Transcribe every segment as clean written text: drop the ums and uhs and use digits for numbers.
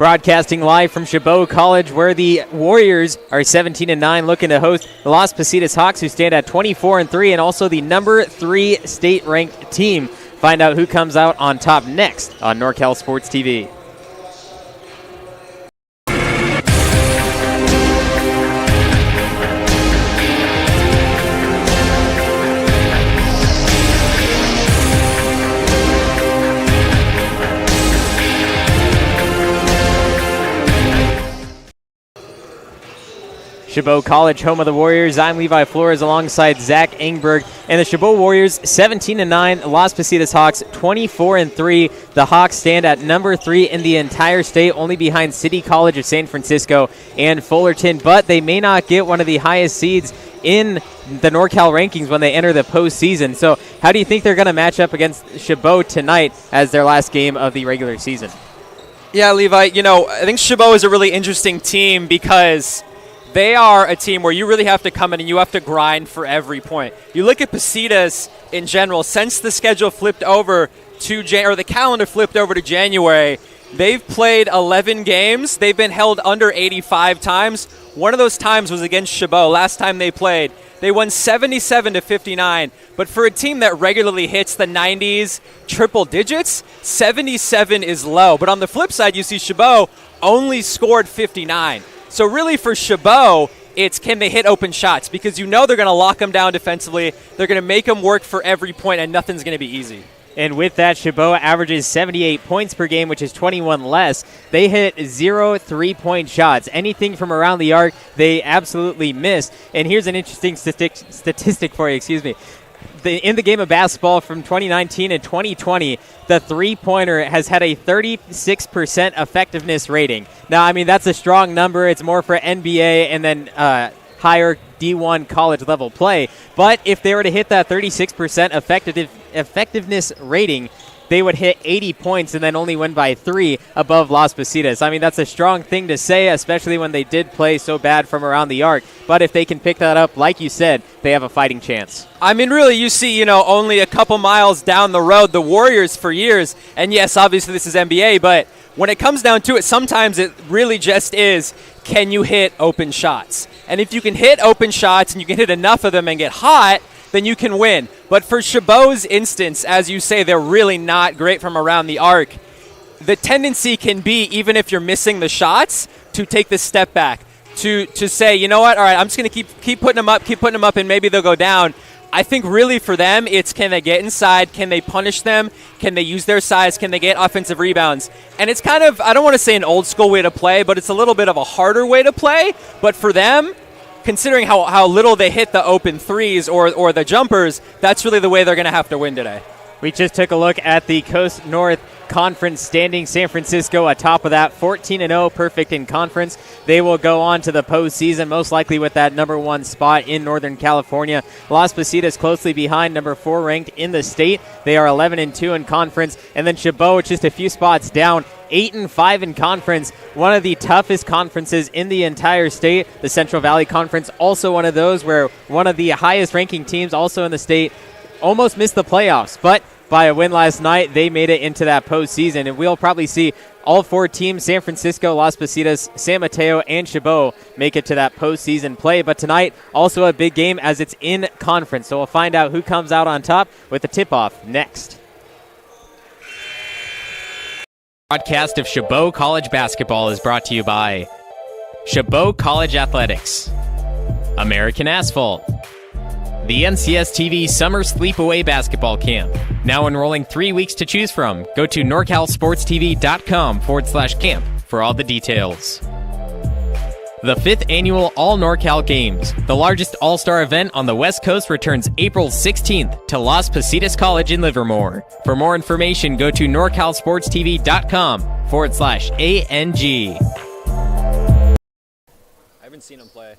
Broadcasting live from Chabot College, where the Warriors are 17-9, looking to host the Las Positas Hawks, who stand at 24-3, and also the number 3 state-ranked team. Find out who comes out on top next on NorCal Sports TV. Chabot College, home of the Warriors. I'm Levi Flores alongside Zach Engberg. And the Chabot Warriors, 17-9. Las Positas Hawks, 24-3. The Hawks stand at number 3 in the entire state, only behind City College of San Francisco and Fullerton. But they may not get one of the highest seeds in the NorCal rankings when they enter the postseason. So how do you think they're going to match up against Chabot tonight as their last game of the regular season? Yeah, Levi, I think Chabot is a really interesting team because they are a team where you really have to come in and you have to grind for every point. You look at Positas in general, since the schedule flipped over to the calendar flipped over to January, they've played 11 games. They've been held under 85 times. One of those times was against Chabot. Last time they played, they won 77-59. But for a team that regularly hits the 90s, triple digits, 77 is low. But on the flip side, you see Chabot only scored 59. So really for Chabot, it's can they hit open shots? Because they're going to lock them down defensively. They're going to make them work for every point, and nothing's going to be easy. And with that, Chabot averages 78 points per game, which is 21 less. They hit 0 3-point shots. Anything from around the arc, they absolutely miss. And here's an interesting statistic for you, in the game of basketball from 2019 and 2020, the three-pointer has had a 36% effectiveness rating. Now, that's a strong number. It's more for NBA and then higher D1 college-level play. But if they were to hit that 36% effectiveness rating, they would hit 80 points and then only win by 3 above Las Positas. that's a strong thing to say, especially when they did play so bad from around the arc. But if they can pick that up, like you said, they have a fighting chance. Really, you see, only a couple miles down the road, the Warriors for years, and yes, obviously this is NBA, but when it comes down to it, sometimes it really just is, can you hit open shots? And if you can hit open shots and you can hit enough of them and get hot, then you can win. But for Chabot's instance, as you say, they're really not great from around the arc. The tendency can be, even if you're missing the shots, to take the step back, to say, you know what, all right, I'm just going to keep putting them up, and maybe they'll go down. I think really for them, it's can they get inside, can they punish them, can they use their size, can they get offensive rebounds. And it's kind of, I don't want to say an old school way to play, but it's a little bit of a harder way to play. But for them, considering how little they hit the open threes or the jumpers, that's really the way they're going to have to win today. We just took a look at the Coast North Conference standing. San Francisco atop of that, 14-0, perfect in conference. They will go on to the postseason, most likely with that number 1 spot in Northern California. Las Positas closely behind, number 4 ranked in the state. They are 11-2 in conference. And then Chabot, just a few spots down, 8-5 in conference, one of the toughest conferences in the entire state. The Central Valley Conference, also one of those where one of the highest ranking teams also in the state almost missed the playoffs. But by a win last night, they made it into that postseason. And we'll probably see all 4 teams, San Francisco, Las Positas, San Mateo, and Chabot, make it to that postseason play. But tonight, also a big game as it's in conference. So we'll find out who comes out on top with the tip-off next. Broadcast of Chabot College basketball is brought to you by Chabot College Athletics, American Asphalt, the NCSTV Summer Sleepaway Basketball Camp, now enrolling 3 weeks to choose from. Go to norcalsportstv.com/camp for all the details. The 5th annual All NorCal Games, the largest all-star event on the West Coast, returns April 16th to Las Positas College in Livermore. For more information, go to norcalsportstv.com/ANG. I haven't seen him play.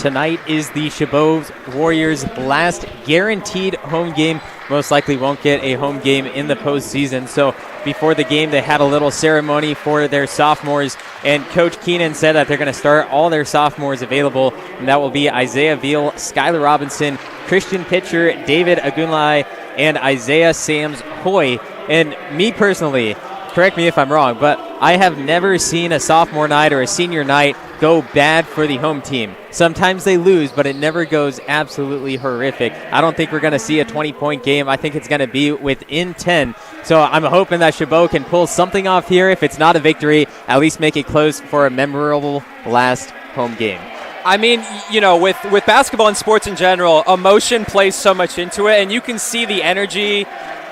tonight is the Chabot Warriors' last guaranteed home game. Most likely won't get a home game in the postseason. So before the game, they had a little ceremony for their sophomores, and Coach Keenan said that they're going to start all their sophomores available, and that will be Isaiah Veal, Skylar Robinson, Christian Pitcher, David Agunlai, and Isaiah Sams Hoy. And me personally, correct me if I'm wrong, but I have never seen a sophomore night or a senior night go bad for the home team. Sometimes they lose, but it never goes absolutely horrific. I don't think we're going to see a 20-point game. I think it's going to be within 10. So I'm hoping that Chabot can pull something off here. If it's not a victory, at least make it close for a memorable last home game. I mean, you know, with basketball and sports in general, emotion plays so much into it, and you can see the energy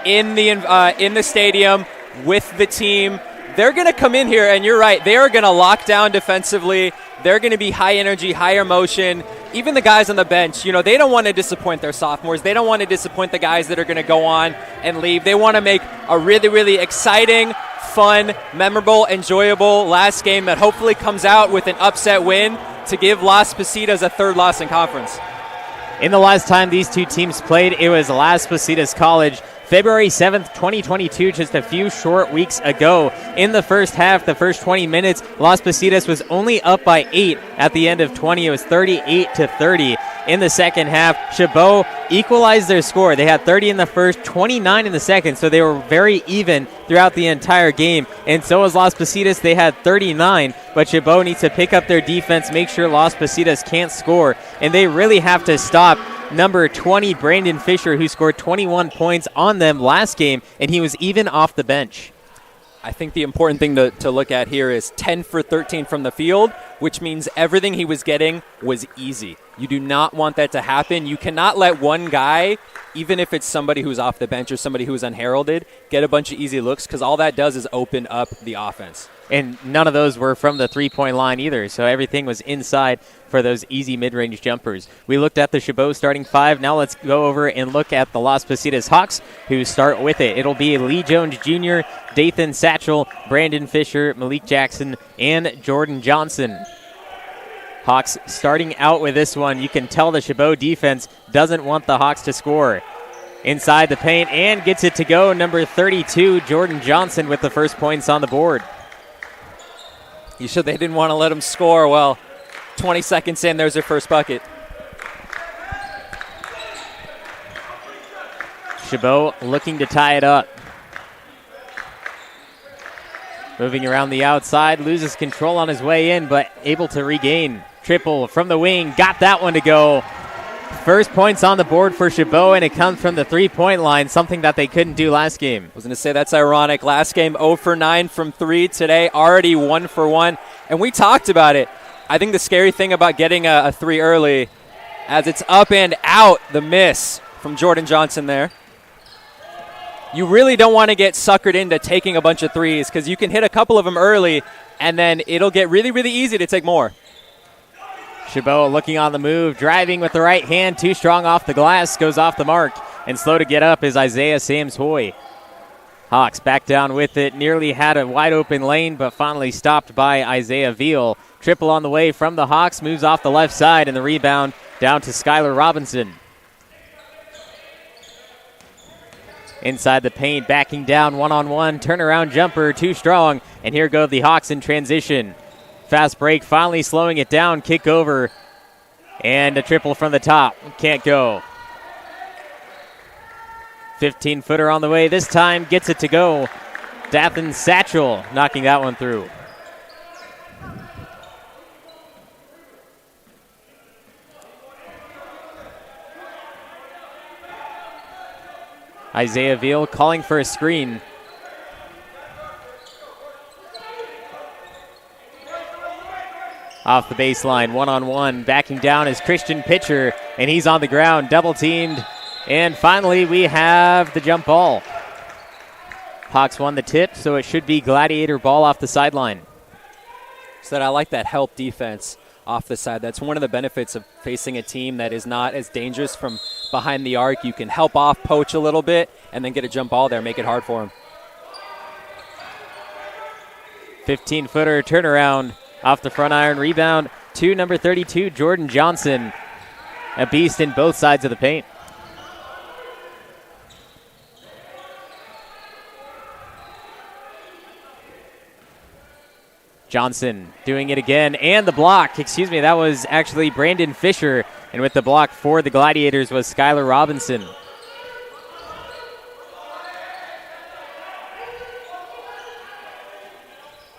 in the stadium with the team. They're going to come in here, and you're right, they are going to lock down defensively. They're going to be high energy, high emotion. Even the guys on the bench, you know, they don't want to disappoint their sophomores. They don't want to disappoint the guys that are going to go on and leave. They want to make a really, really exciting, fun, memorable, enjoyable last game that hopefully comes out with an upset win to give Las Positas a third loss in conference. In the last time these two teams played, it was Las Positas College, February 7th, 2022, just a few short weeks ago. In the first half, the first 20 minutes, Las Positas was only up by 8 at the end of 20. It was 38-30. In the second half, Chabot equalized their score. They had 30 in the first, 29 in the second, so they were very even throughout the entire game. And so was Las Positas. They had 39, but Chabot needs to pick up their defense, make sure Las Positas can't score, and they really have to stop number 20, Brandon Fisher, who scored 21 points on them last game, and he was even off the bench. I think the important thing to look at here is 10 for 13 from the field, which means everything he was getting was easy. You do not want that to happen. You cannot let one guy, even if it's somebody who's off the bench or somebody who's unheralded, get a bunch of easy looks, because all that does is open up the offense. And none of those were from the three-point line either, so everything was inside for those easy mid-range jumpers. We looked at the Chabot starting five. Now let's go over and look at the Las Positas Hawks, who start with it. It'll be Lee Jones Jr., Dathan Satchel, Brandon Fisher, Malik Jackson, and Jordan Johnson. Hawks starting out with this one. You can tell the Chabot defense doesn't want the Hawks to score. Inside the paint and gets it to go. Number 32, Jordan Johnson, with the first points on the board. You said they didn't want to let him score. Well, 20 seconds in, there's their first bucket. Chabot looking to tie it up. Moving around the outside, loses control on his way in, but able to regain. Triple from the wing, got that one to go. First points on the board for Chabot, and it comes from the three-point line, something that they couldn't do last game. I was going to say that's ironic. Last game, 0 for 9 from 3. Today, already 1 for 1. And we talked about it. I think the scary thing about getting a 3 early, as it's up and out, the miss from Jordan Johnson there. You really don't want to get suckered into taking a bunch of threes, because you can hit a couple of them early, and then it'll get really, really easy to take more. Chabot looking on the move, driving with the right hand, too strong off the glass, goes off the mark, and slow to get up is Isaiah Sams Hoy. Hawks back down with it, nearly had a wide open lane, but finally stopped by Isaiah Veal. Triple on the way from the Hawks, moves off the left side, and the rebound down to Skylar Robinson. Inside the paint, backing down one-on-one, turnaround jumper, too strong, and here go the Hawks in transition. Fast break, finally slowing it down, kick over, and a triple from the top. Can't go. 15-footer on the way. This time gets it to go. Dathan Satchel knocking that one through. Isaiah Veal calling for a screen. Off the baseline, one-on-one, backing down is Christian Pitcher, and he's on the ground, double-teamed. And finally, we have the jump ball. Hawks won the tip, so it should be Gladiator ball off the sideline. So I like that help defense off the side. That's one of the benefits of facing a team that is not as dangerous from behind the arc. You can help off, poach a little bit, and then get a jump ball there, make it hard for him. 15-footer turnaround off the front iron, rebound to number 32, Jordan Johnson, a beast in both sides of the paint. Johnson doing it again, and the block. Excuse me, that was actually Brandon Fisher, and with the block for the Gladiators was Skylar Robinson.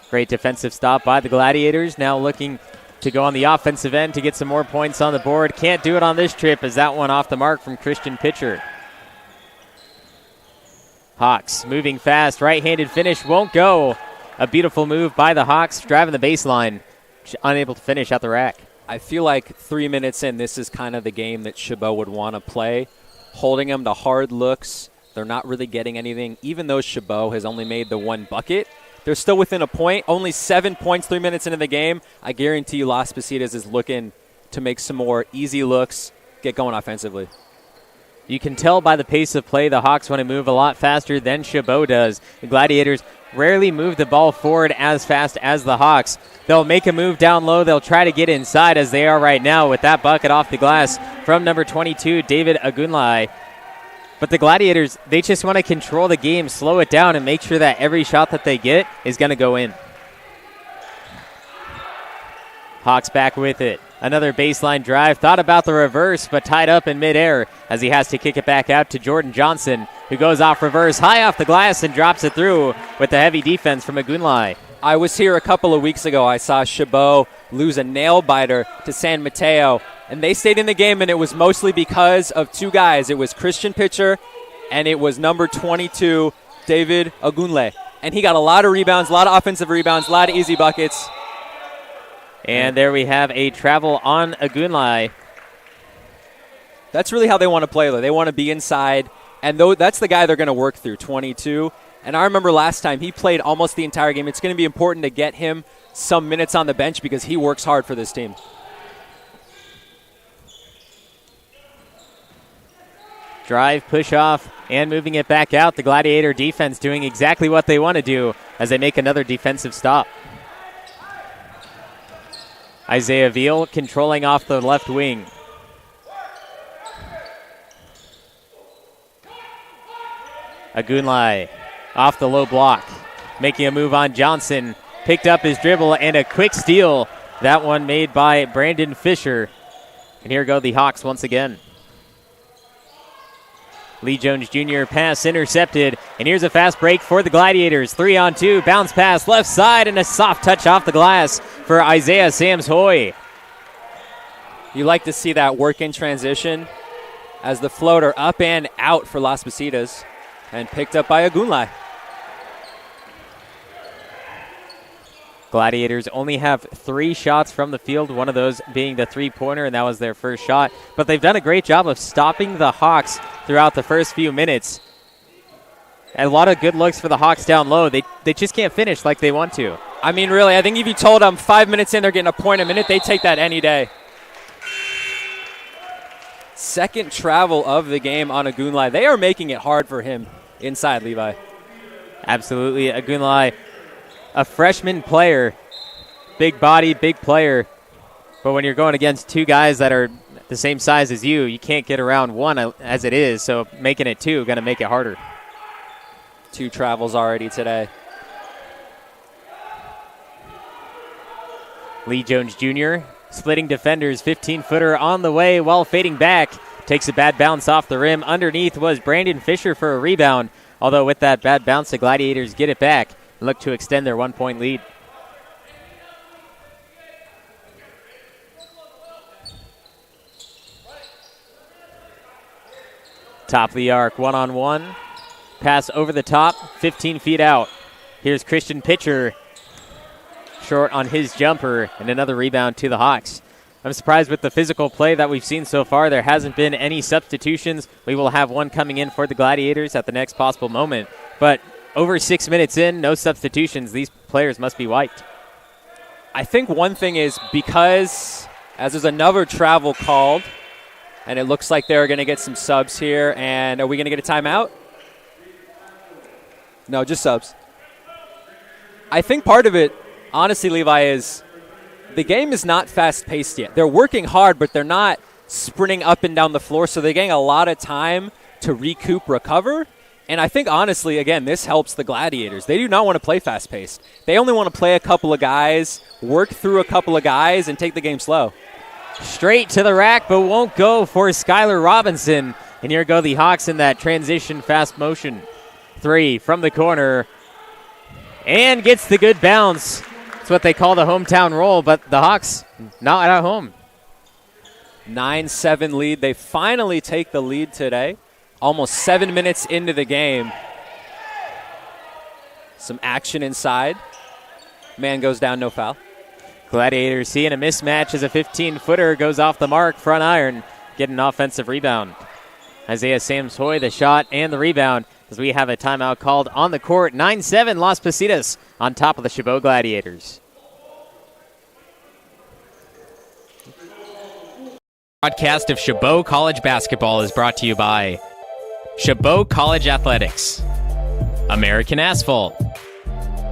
Great defensive stop by the Gladiators. Now looking to go on the offensive end to get some more points on the board. Can't do it on this trip as that one off the mark from Christian Pitcher. Hawks moving fast. Right-handed finish won't go. A beautiful move by the Hawks, driving the baseline, unable to finish at the rack. I feel like 3 minutes in, this is kind of the game that Chabot would want to play, holding them to hard looks. They're not really getting anything. Even though Chabot has only made the one bucket, they're still within a point. Only 7 points 3 minutes into the game. I guarantee you Las Positas is looking to make some more easy looks, get going offensively. You can tell by the pace of play the Hawks want to move a lot faster than Chabot does. The Gladiators rarely move the ball forward as fast as the Hawks. They'll make a move down low. They'll try to get inside as they are right now with that bucket off the glass from number 22, David Agunlai. But the Gladiators, they just want to control the game, slow it down, and make sure that every shot that they get is going to go in. Hawks back with it. Another baseline drive. Thought about the reverse, but tied up in midair as he has to kick it back out to Jordan Johnson, who goes off reverse, high off the glass, and drops it through with the heavy defense from Agunlai. I was here a couple of weeks ago. I saw Chabot lose a nail-biter to San Mateo, and they stayed in the game, and it was mostly because of two guys. It was Christian Pitcher, and it was number 22, David Agunlai. And he got a lot of rebounds, a lot of offensive rebounds, a lot of easy buckets. And there we have a travel on Agunlai. That's really how they want to play, though. They want to be inside, and that's the guy they're going to work through, 22. And I remember last time he played almost the entire game. It's going to be important to get him some minutes on the bench because he works hard for this team. Drive, push off, and moving it back out. The Gladiator defense doing exactly what they want to do as they make another defensive stop. Isaiah Veal controlling off the left wing. Agunlai off the low block, making a move on Johnson. Picked up his dribble and a quick steal. That one made by Brandon Fisher. And here go the Hawks once again. Lee Jones Jr. pass intercepted. And here's a fast break for the Gladiators. 3-on-2, bounce pass left side, and a soft touch off the glass for Isaiah Sams-Hoy. You like to see that work in transition as the floater up and out for Las Positas and picked up by Agunlai. Gladiators only have 3 shots from the field, one of those being the three-pointer, and that was their first shot. But they've done a great job of stopping the Hawks throughout the first few minutes. And a lot of good looks for the Hawks down low. They just can't finish like they want to. I mean, really, I think if you told them 5 minutes in they're getting a point a minute, they take that any day. Second travel of the game on Agunlai. They are making it hard for him inside, Levi. Absolutely. Agunlai, a freshman player, big body, big player. But when you're going against two guys that are the same size as you, you can't get around one as it is. So making it 2 going to make it harder. 2 travels already today. Lee Jones Jr. splitting defenders, 15-footer on the way while fading back. Takes a bad bounce off the rim. Underneath was Brandon Fisher for a rebound. Although with that bad bounce, the Gladiators get it back and look to extend their 1-point lead. Top of the arc, 1-on-1. Pass over the top, 15 feet out. Here's Christian Pitcher. Short on his jumper, and another rebound to the Hawks. I'm surprised with the physical play that we've seen so far. There hasn't been any substitutions. We will have one coming in for the Gladiators at the next possible moment. But over 6 minutes in, no substitutions. These players must be wiped. I think one thing is because as there's another travel called, and it looks like they're going to get some subs here. And are we going to get a timeout? No, just subs. I think part of it, honestly, Levi, is the game is not fast-paced yet. They're working hard, but they're not sprinting up and down the floor, so they're getting a lot of time to recoup, recover. And I think, honestly, again, this helps the Gladiators. They do not want to play fast-paced. They only want to play a couple of guys, work through a couple of guys, and take the game slow. Straight to the rack, but won't go for Skylar Robinson. And here go the Hawks in that transition fast motion. 3 from the corner. And gets the good bounce. It's what they call the hometown roll, but the Hawks not at home. 9-7 lead. They finally take the lead today. Almost 7 minutes into the game. Some action inside. Man goes down, no foul. Gladiators seeing a mismatch as a 15-footer goes off the mark, front iron, get an offensive rebound. Isaiah Sams-Hoy, the shot and the rebound, as we have a timeout called on the court. 9-7, Las Positas on top of the Chabot Gladiators. Broadcast of Chabot College Basketball is brought to you by Chabot College Athletics, American Asphalt,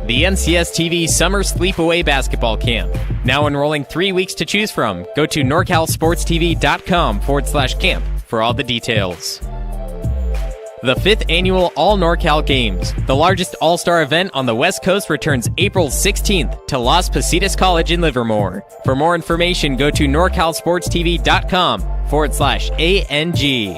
the NCS TV Summer Sleepaway Basketball Camp. Now enrolling 3 weeks to choose from. Go to NorCalSportsTV.com/camp for all the details. The 5th Annual All NorCal Games, the largest all-star event on the West Coast, returns April 16th to Las Positas College in Livermore. For more information, go to NorCalSportsTV.com/ANG.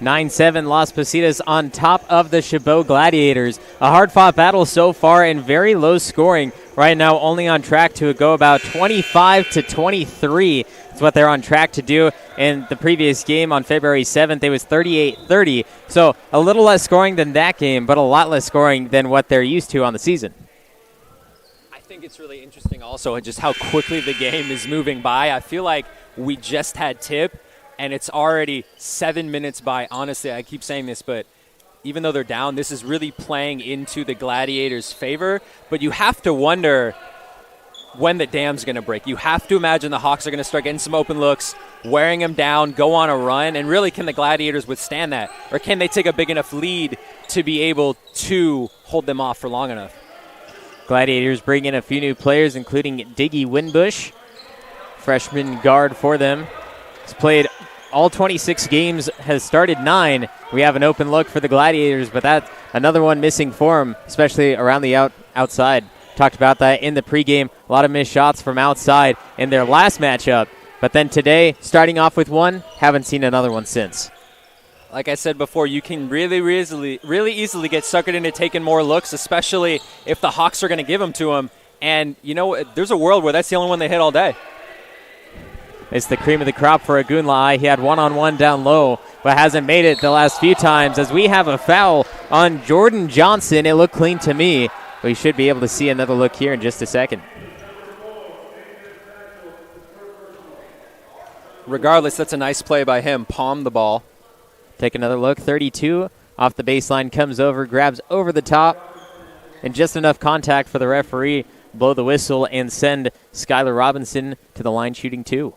9-7 Las Positas on top of the Chabot Gladiators. A hard-fought battle so far and very low scoring. Right now only on track to go about 25-23. That's what they're on track to do. In the previous game on February 7th, it was 38-30. So a little less scoring than that game, but a lot less scoring than what they're used to on the season. I think it's really interesting also just how quickly the game is moving by. I feel like we just had tip, and it's already 7 minutes by. Honestly, I keep saying this, but even though they're down, this is really playing into the Gladiators' favor. But you have to wonder when the dam's going to break. You have to imagine the Hawks are going to start getting some open looks, wearing them down, go on a run, and really can the Gladiators withstand that? Or can they take a big enough lead to be able to hold them off for long enough? Gladiators bring in a few new players, including Diggy Winbush, freshman guard for them. He's played all 26 games, has started 9. We have an open look for the Gladiators, but that's another one missing for him, especially around the outside. Talked about that in the pregame. A lot of missed shots from outside in their last matchup. But then today, starting off with one, haven't seen another one since. Like I said before, you can really easily get suckered into taking more looks, especially if the Hawks are going to give them to them. And, you know, there's a world where that's the only one they hit all day. It's the cream of the crop for Agunlai. He had one-on-one down low, but hasn't made it the last few times. As we have a foul on Jordan Johnson, it looked clean to me. We should be able to see another look here in just a second. Regardless, that's a nice play by him. Palm the ball. Take another look. 32 off the baseline, comes over, grabs over the top, and just enough contact for the referee. Blow the whistle and send Skylar Robinson to the line shooting 2.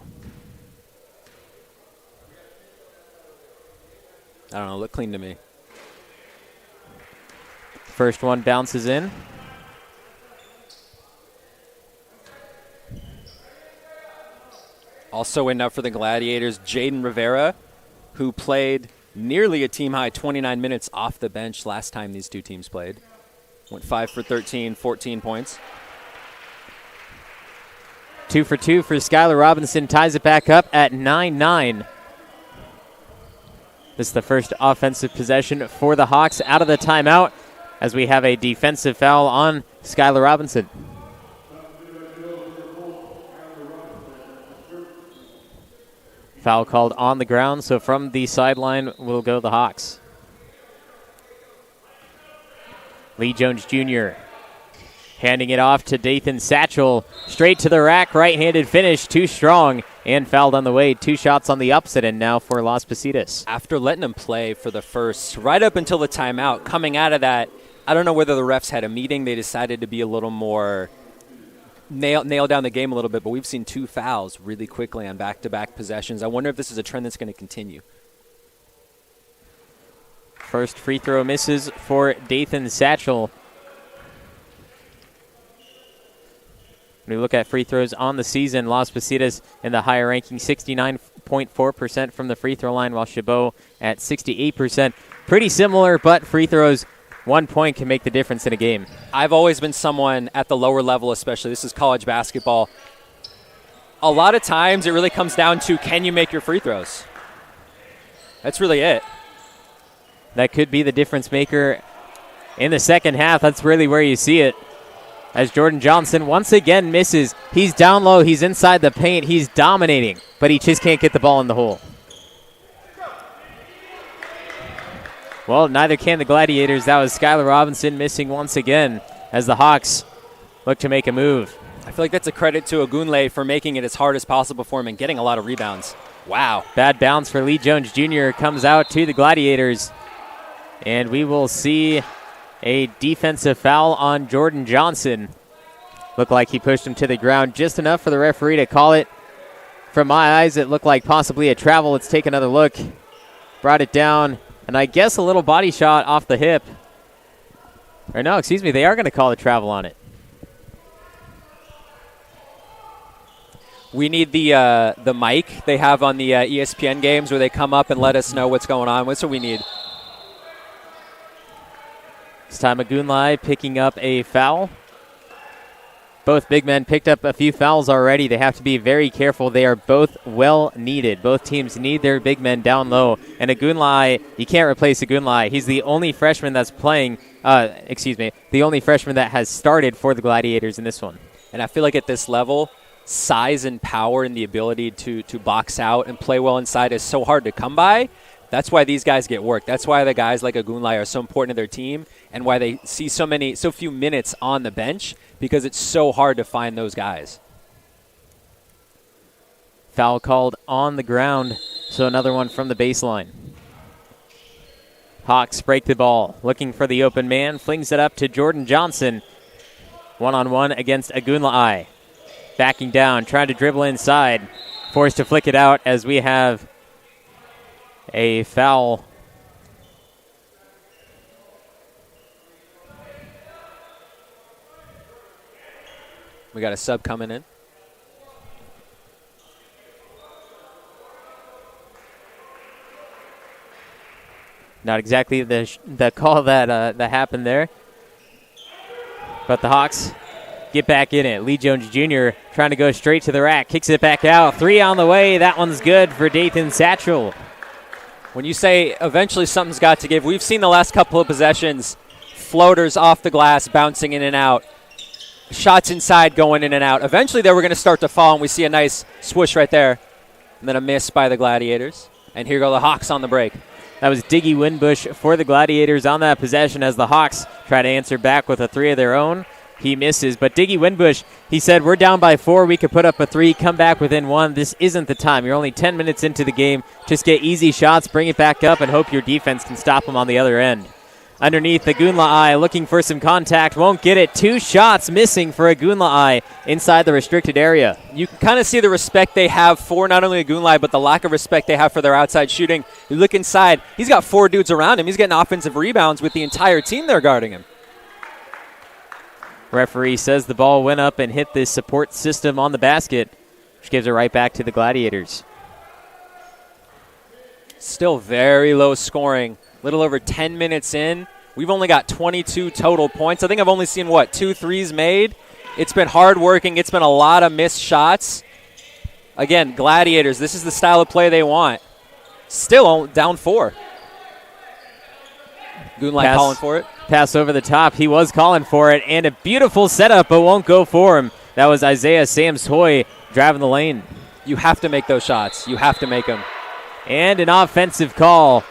I don't know. Look clean to me. First one bounces in. Also in up for the Gladiators, Jaden Rivera, who played nearly a team-high 29 minutes off the bench last time these two teams played. Went 5 for 13, 14 points. 2 for 2 for Skylar Robinson. Ties it back up at 9-9. This is the first offensive possession for the Hawks out of the timeout as we have a defensive foul on Skylar Robinson. Foul called on the ground, so from the sideline will go the Hawks. Lee Jones Jr. handing it off to Dathan Satchel. Straight to the rack, right-handed finish, too strong, and fouled on the way. 2 shots on the opposite end now for Las Positas. After letting him play for the first, right up until the timeout, coming out of that, I don't know whether the refs had a meeting. They decided to be a little more nail down the game a little bit, but we've seen 2 fouls really quickly on back-to-back possessions. I wonder if this is a trend that's going to continue. First free throw misses for Dathan Satchel. When we look at free throws on the season, Las Positas in the higher ranking, 69.4% from the free throw line, while Chabot at 68%. Pretty similar, but free throws, 1 point can make the difference in a game. I've always been someone at the lower level, especially. This is college basketball. A lot of times it really comes down to, can you make your free throws? That's really it. That could be the difference maker in the second half. That's really where you see it. As Jordan Johnson once again misses. He's down low. He's inside the paint. He's dominating, but he just can't get the ball in the hole. Well, neither can the Gladiators. That was Skylar Robinson missing once again as the Hawks look to make a move. I feel like that's a credit to Ogunle for making it as hard as possible for him and getting a lot of rebounds. Wow. Bad bounce for Lee Jones Jr. comes out to the Gladiators. And we will see a defensive foul on Jordan Johnson. Looked like he pushed him to the ground just enough for the referee to call it. From my eyes, it looked like possibly a travel. Let's take another look. Brought it down, and I guess a little body shot off the hip. Or no, excuse me, they are going to call a travel on it. We need the mic they have on the ESPN games where they come up and let us know what's going on. That's what we need. This time Ogunle picking up a foul. Both big men picked up a few fouls already. They have to be very careful. They are both well needed. Both teams need their big men down low. And Ogunle, you can't replace Ogunle. He's the only freshman that's playing, the only freshman that has started for the Gladiators in this one. And I feel like at this level, size and power and the ability to box out and play well inside is so hard to come by. That's why these guys get work. That's why the guys like Ogunle are so important to their team and why they see so few minutes on the bench, because it's so hard to find those guys. Foul called on the ground, so another one from the baseline. Hawks break the ball, looking for the open man, flings it up to Jordan Johnson. One-on-one against Ogunle. Backing down, trying to dribble inside, forced to flick it out as we have a foul. We got a sub coming in. Not exactly the call that happened there. But the Hawks get back in it. Lee Jones Jr. trying to go straight to the rack. Kicks it back out. 3 on the way. That one's good for Dathan Satchel. When you say eventually something's got to give, we've seen the last couple of possessions, floaters off the glass, bouncing in and out, shots inside going in and out. Eventually they were going to start to fall, and we see a nice swoosh right there, and then a miss by the Gladiators. And here go the Hawks on the break. That was Diggy Winbush for the Gladiators on that possession as the Hawks try to answer back with a 3 of their own. He misses, but Diggy Winbush, he said, we're down by 4. We could put up a 3, come back within 1. This isn't the time. You're only 10 minutes into the game. Just get easy shots, bring it back up, and hope your defense can stop them on the other end. Underneath, Ogunle looking for some contact. Won't get it. 2 shots missing for Ogunle inside the restricted area. You can kind of see the respect they have for not only Ogunle, but the lack of respect they have for their outside shooting. You look inside. He's got 4 dudes around him. He's getting offensive rebounds with the entire team there guarding him. Referee says the ball went up and hit the support system on the basket, which gives it right back to the Gladiators. Still very low scoring. Little over 10 minutes in. We've only got 22 total points. I think I've only seen, 2 threes made. It's been hard working. It's been a lot of missed shots. Again, Gladiators, this is the style of play they want. Still down 4. Ogunle calling for it. Pass over the top. He was calling for it, and a beautiful setup, but won't go for him. That was Isaiah Sams-Hoy driving the lane. You have to make those shots. You have to make them. And an offensive call.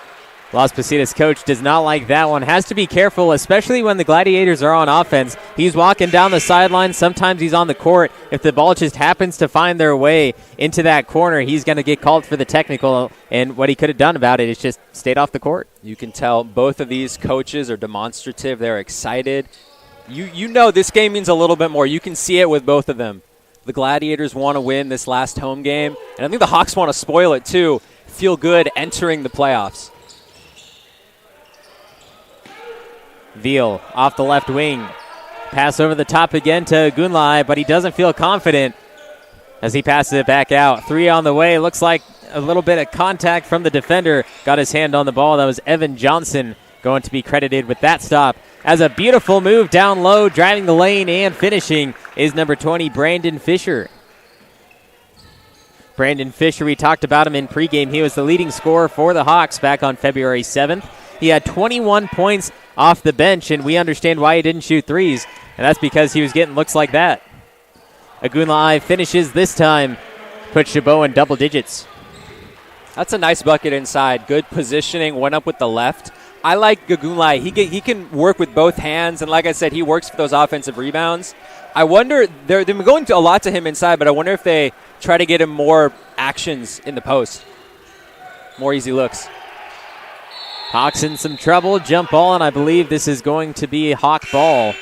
Las Positas coach does not like that one. Has to be careful, especially when the Gladiators are on offense. He's walking down the sideline. Sometimes he's on the court. If the ball just happens to find their way into that corner, he's going to get called for the technical. And what he could have done about it is just stayed off the court. You can tell both of these coaches are demonstrative. They're excited. You know this game means a little bit more. You can see it with both of them. The Gladiators want to win this last home game. And I think the Hawks want to spoil it too. Feel good entering the playoffs. Veal off the left wing. Pass over the top again to Gunlai, but he doesn't feel confident as he passes it back out. 3 on the way. Looks like a little bit of contact from the defender. Got his hand on the ball. That was Evan Johnson going to be credited with that stop. As a beautiful move down low, driving the lane and finishing is number 20, Brandon Fisher. Brandon Fisher, we talked about him in pregame. He was the leading scorer for the Hawks back on February 7th. He had 21 points off the bench, and we understand why he didn't shoot threes, and that's because he was getting looks like that. Agunlai finishes this time, puts Chabot in double digits. That's a nice bucket inside. Good positioning, went up with the left. I like Gagunlai. He can work with both hands, and like I said, he works for those offensive rebounds. I wonder, they've been going to a lot to him inside, but I wonder if they try to get him more actions in the post. More easy looks. Hawks in some trouble. Jump ball, and I believe this is going to be Hawk ball.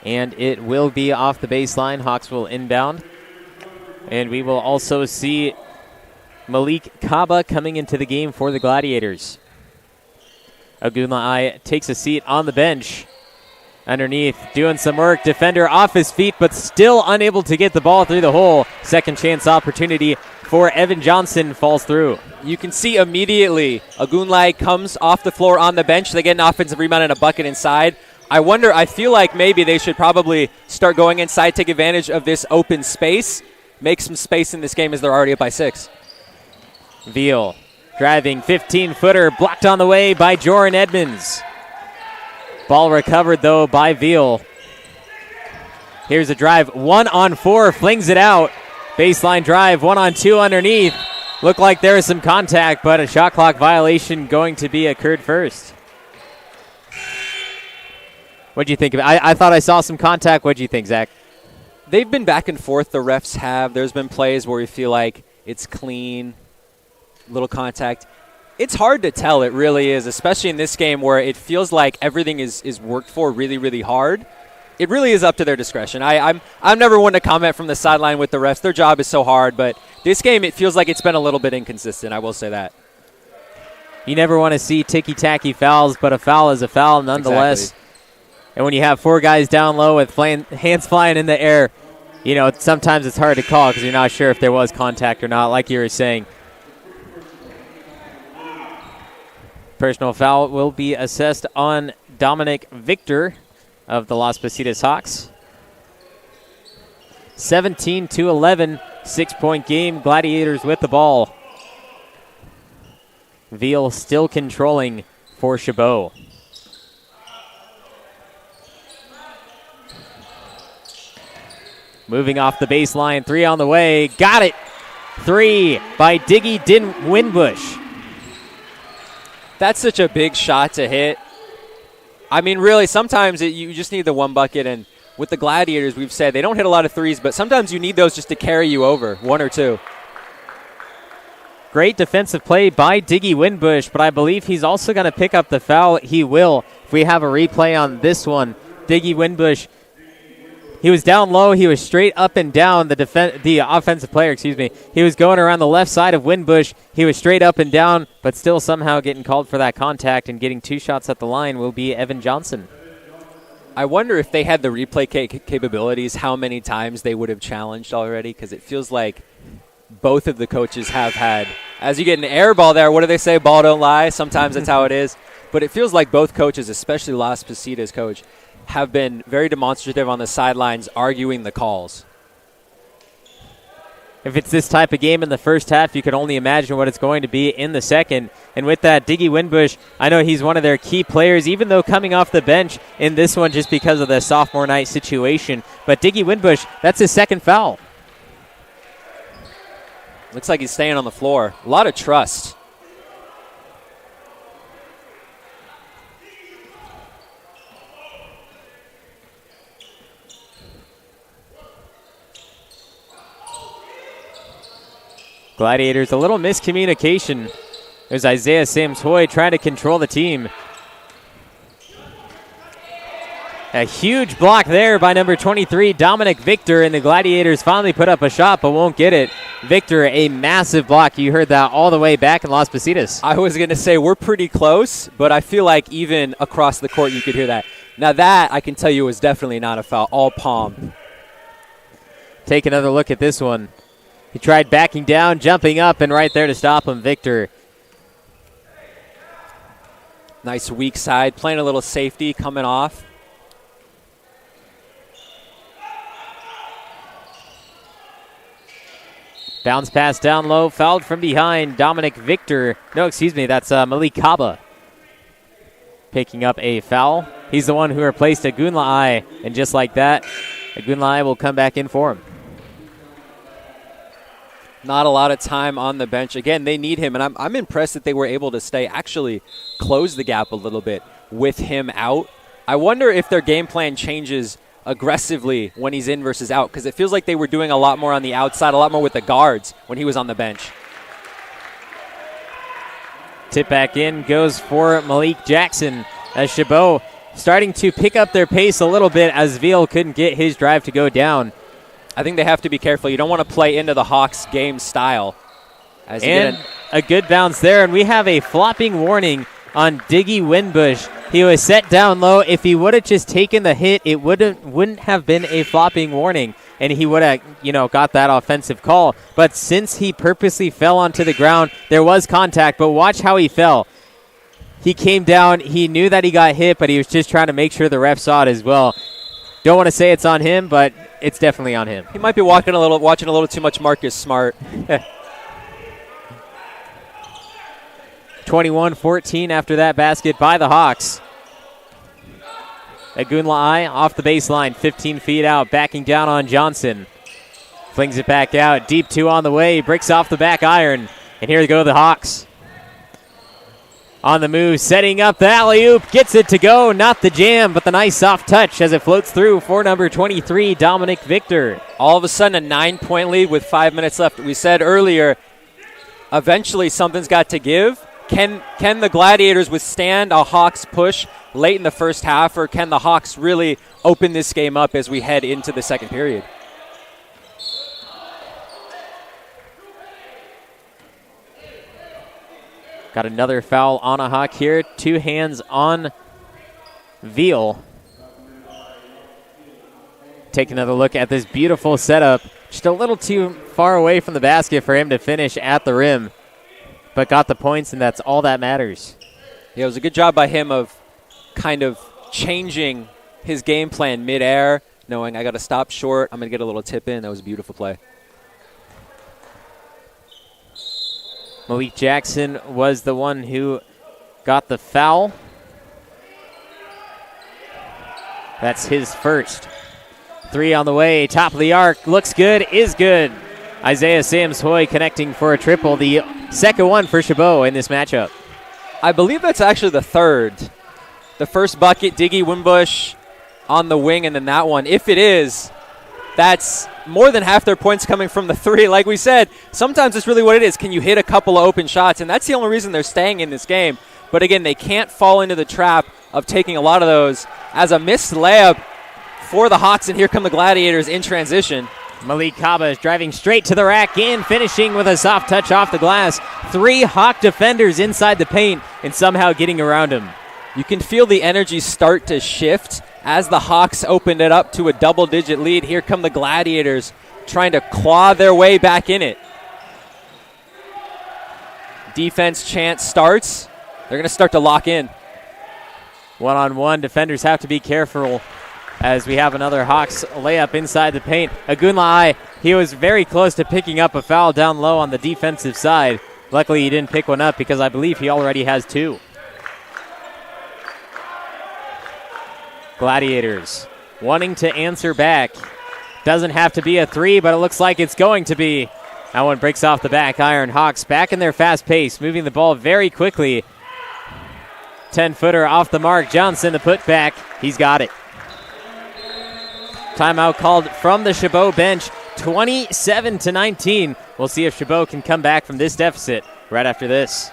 And it will be off the baseline. Hawks will inbound. And we will also see Malik Kaba coming into the game for the Gladiators. Agunlai takes a seat on the bench. Underneath, doing some work. Defender off his feet, but still unable to get the ball through the hole. Second chance opportunity for Evan Johnson falls through. You can see immediately Agunlai comes off the floor on the bench. They get an offensive rebound and a bucket inside. I feel like maybe they should probably start going inside, take advantage of this open space, make some space in this game as they're already up by 6. Veal driving 15-footer, blocked on the way by Joran Edmonds. Ball recovered, though, by Veal. Here's a drive. 1-on-4, flings it out. Baseline drive, 1-on-2 underneath. Looked like there was some contact, but a shot clock violation going to be occurred first. What'd you think of it? I thought I saw some contact. What'd you think, Zach? They've been back and forth, the refs have. There's been plays where you feel like it's clean, little contact. It's hard to tell, it really is, especially in this game where it feels like everything is worked for really, really hard. It really is up to their discretion. I'm never one to comment from the sideline with the refs. Their job is so hard, but this game, it feels like it's been a little bit inconsistent, I will say that. You never want to see ticky-tacky fouls, but a foul is a foul nonetheless. Exactly. And when you have 4 guys down low with hands flying in the air, you know, sometimes it's hard to call because you're not sure if there was contact or not, like you were saying. Personal foul will be assessed on Dominic Victor of the Las Positas Hawks. 17-11, 6-point game. Gladiators with the ball. Veal still controlling for Chabot. Moving off the baseline, 3 on the way. Got it. 3 by Diggy Winbush. That's such a big shot to hit. I mean, really, sometimes you just need the one bucket. And with the Gladiators, we've said they don't hit a lot of threes, but sometimes you need those just to carry you over, 1 or 2. Great defensive play by Diggy Winbush, but I believe he's also going to pick up the foul. He will. If we have a replay on this one, Diggy Winbush, he was down low. He was straight up and down. The offensive player, he was going around the left side of Winbush. He was straight up and down, but still somehow getting called for that contact, and getting 2 shots at the line will be Evan Johnson. I wonder if they had the replay capabilities, how many times they would have challenged already, because it feels like both of the coaches have had. As you get an air ball there, what do they say? Ball don't lie. Sometimes that's how it is. But it feels like both coaches, especially Las Positas coach, have been very demonstrative on the sidelines arguing the calls. If it's this type of game in the first half, you can only imagine what it's going to be in the second. And with that, Diggy Winbush, I know he's one of their key players, even though coming off the bench in this one just because of the sophomore night situation. But Diggy Winbush, that's his second foul. Looks like he's staying on the floor. A lot of trust. Gladiators, a little miscommunication. There's Isaiah Sam's-Hoy trying to control the team. A huge block there by number 23, Dominic Victor, and the Gladiators finally put up a shot but won't get it. Victor, a massive block. You heard that all the way back in Las Positas. I was going to say we're pretty close, but I feel like even across the court you could hear that. Now that, I can tell you, was definitely not a foul. All palm. Take another look at this one. He tried backing down, jumping up, and right there to stop him, Victor. Nice weak side, playing a little safety, coming off. Bounce pass down low, fouled from behind. Dominic Victor. No, excuse me, that's Malik Kaba picking up a foul. He's the one who replaced Agunla'ai, and just like that, Agunla'ai will come back in for him. Not a lot of time on the bench. Again, they need him, and I'm impressed that they were able to actually close the gap a little bit with him out. I wonder if their game plan changes aggressively when he's in versus out, because it feels like they were doing a lot more on the outside, a lot more with the guards when he was on the bench. Tip back in goes for Malik Jackson as Chabot starting to pick up their pace a little bit as Veal couldn't get his drive to go down. I think they have to be careful. You don't want to play into the Hawks game style. And a good bounce there, and we have a flopping warning on Diggy Winbush. He was set down low. If he would have just taken the hit, it wouldn't have been a flopping warning, and he would have, got that offensive call. But since he purposely fell onto the ground, there was contact, but watch how he fell. He came down. He knew that he got hit, but he was just trying to make sure the ref saw it as well. Don't want to say it's on him, but it's definitely on him. He might be watching a little too much Marcus Smart. 21-14 after that basket by the Hawks. Agunla'ai off the baseline, 15 feet out, backing down on Johnson. Flings it back out, deep two on the way, breaks off the back iron. And here go the Hawks. On the move, setting up the alley-oop, gets it to go, not the jam, but the nice soft touch as it floats through for number 23, Dominic Victor. All of a sudden, a 9-point lead with 5 minutes left. We said earlier, eventually something's got to give. Can the Gladiators withstand a Hawks push late in the first half, or can the Hawks really open this game up as we head into the second period? Got another foul on a Hawk here. 2 hands on Veal. Take another look at this beautiful setup. Just a little too far away from the basket for him to finish at the rim, but got the points, and that's all that matters. Yeah, it was a good job by him of kind of changing his game plan midair, knowing I got to stop short, I'm going to get a little tip in. That was a beautiful play. Malik Jackson was the one who got the foul. That's his first. 3 on the way, top of the arc, looks good, is good. Isaiah Sams-Hoy connecting for a triple, the second one for Chabot in this matchup. I believe that's actually the third. The first bucket, Diggy Winbush on the wing, and then that one. If it is, that's more than half their points coming from the 3. Like we said, sometimes it's really what it is. Can you hit a couple of open shots? And that's the only reason they're staying in this game. But again, they can't fall into the trap of taking a lot of those as a missed layup for the Hawks, and here come the Gladiators in transition. Malik Kaba is driving straight to the rack and finishing with a soft touch off the glass. 3 Hawk defenders inside the paint and somehow getting around him. You can feel the energy start to shift as the Hawks opened it up to a double-digit lead. Here come the Gladiators trying to claw their way back in it. Defense chant starts. They're going to start to lock in. One-on-one, defenders have to be careful as we have another Hawks layup inside the paint. Agunla'ai, he was very close to picking up a foul down low on the defensive side. Luckily, he didn't pick one up because I believe he already has 2. Gladiators wanting to answer back. Doesn't have to be a 3, but it looks like it's going to be. That one breaks off the back iron. Hawks back in their fast pace, moving the ball very quickly. 10-footer off the mark. Johnson, the putback. He's got it. Timeout called from the Chabot bench, 27-19. We'll see if Chabot can come back from this deficit right after this.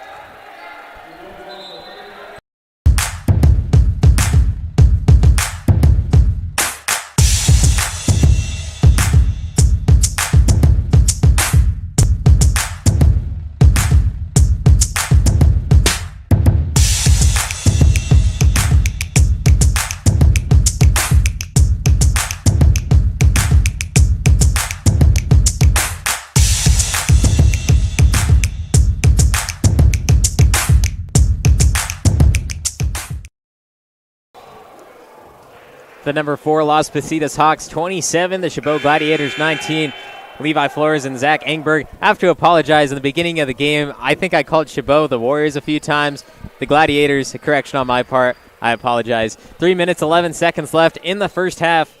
The number 4 Las Positas Hawks 27, the Chabot Gladiators 19. Levi Flores and Zach Engberg have to apologize in the beginning of the game. I think I called Chabot the Warriors a few times. The Gladiators, a correction on my part. I apologize. 3 minutes, 11 seconds left in the first half.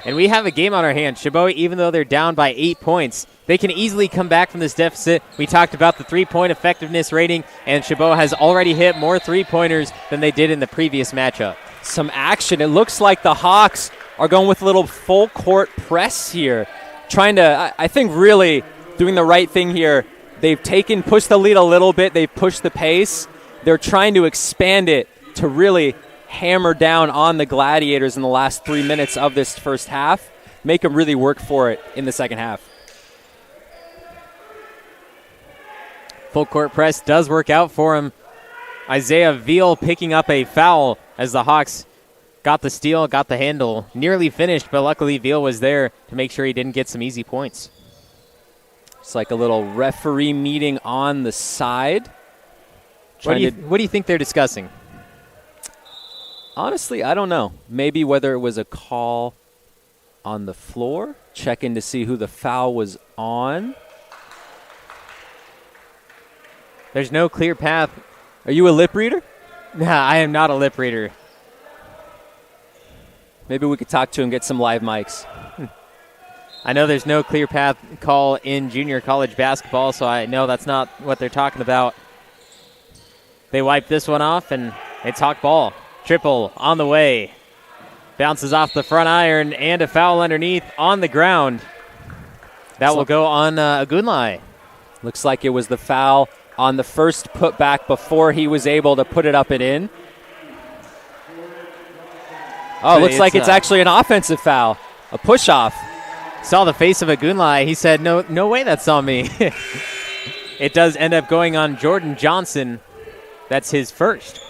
And we have a game on our hands. Chabot, even though they're down by 8 points, they can easily come back from this deficit. We talked about the three-point effectiveness rating, and Chabot has already hit more three-pointers than they did in the previous matchup. Some action. It looks like the Hawks are going with a little full-court press here. Trying to, I think, really doing the right thing here. They've pushed the lead a little bit. They've pushed the pace. They're trying to expand it to really hammer down on the Gladiators in the last 3 minutes of this first half. Make them really work for it in the second half. Full court press does work out for him. Isaiah Veal picking up a foul as the Hawks got the steal, got the handle. Nearly finished, but luckily Veal was there to make sure he didn't get some easy points. It's like a little referee meeting on the side. What do you think they're discussing? Honestly, I don't know. Maybe whether it was a call on the floor, checking to see who the foul was on. There's no clear path. Are you a lip reader? Nah, I am not a lip reader. Maybe we could talk to him, get some live mics. I know there's no clear path call in junior college basketball, so I know that's not what they're talking about. They wipe this one off, and it's Hawk ball. Triple on the way. Bounces off the front iron, and a foul underneath on the ground. That will go on Agunlai. Looks like it was the foul on the first putback before he was able to put it up and in. Oh, looks like it's actually an offensive foul. A push-off. Saw the face of Agunlai. He said, no way that's on me. It does end up going on Jordan Johnson. That's his first.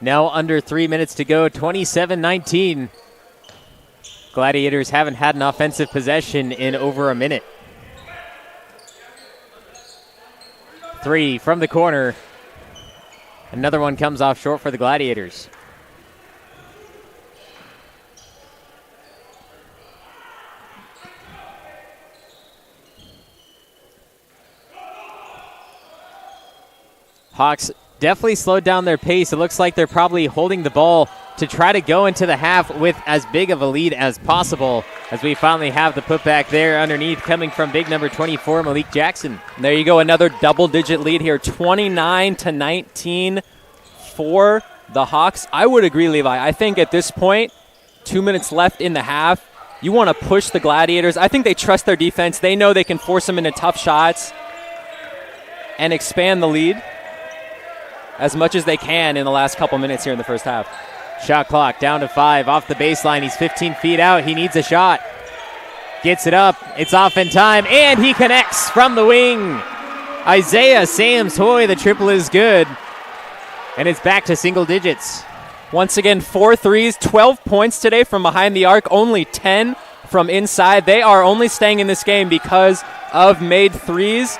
Now under 3 minutes to go, 27-19. Gladiators haven't had an offensive possession in over a minute. 3 from the corner. Another one comes off short for the Gladiators. Hawks definitely slowed down their pace. It looks like they're probably holding the ball to try to go into the half with as big of a lead as possible, as we finally have the putback there underneath coming from big number 24, Malik Jackson. There you go, another double-digit lead here, 29-19 for the Hawks. I would agree, Levi. I think at this point, 2 minutes left in the half, you want to push the Gladiators. I think they trust their defense. They know they can force them into tough shots and expand the lead as much as they can in the last couple minutes here in the first half. Shot clock down to 5 off the baseline. He's 15 feet out. He needs a shot. Gets it up. It's off in time, and he connects from the wing. Isaiah Sams Hoy, the triple is good, and it's back to single digits. Once again, 4 threes, 12 points today from behind the arc, only 10 from inside. They are only staying in this game because of made threes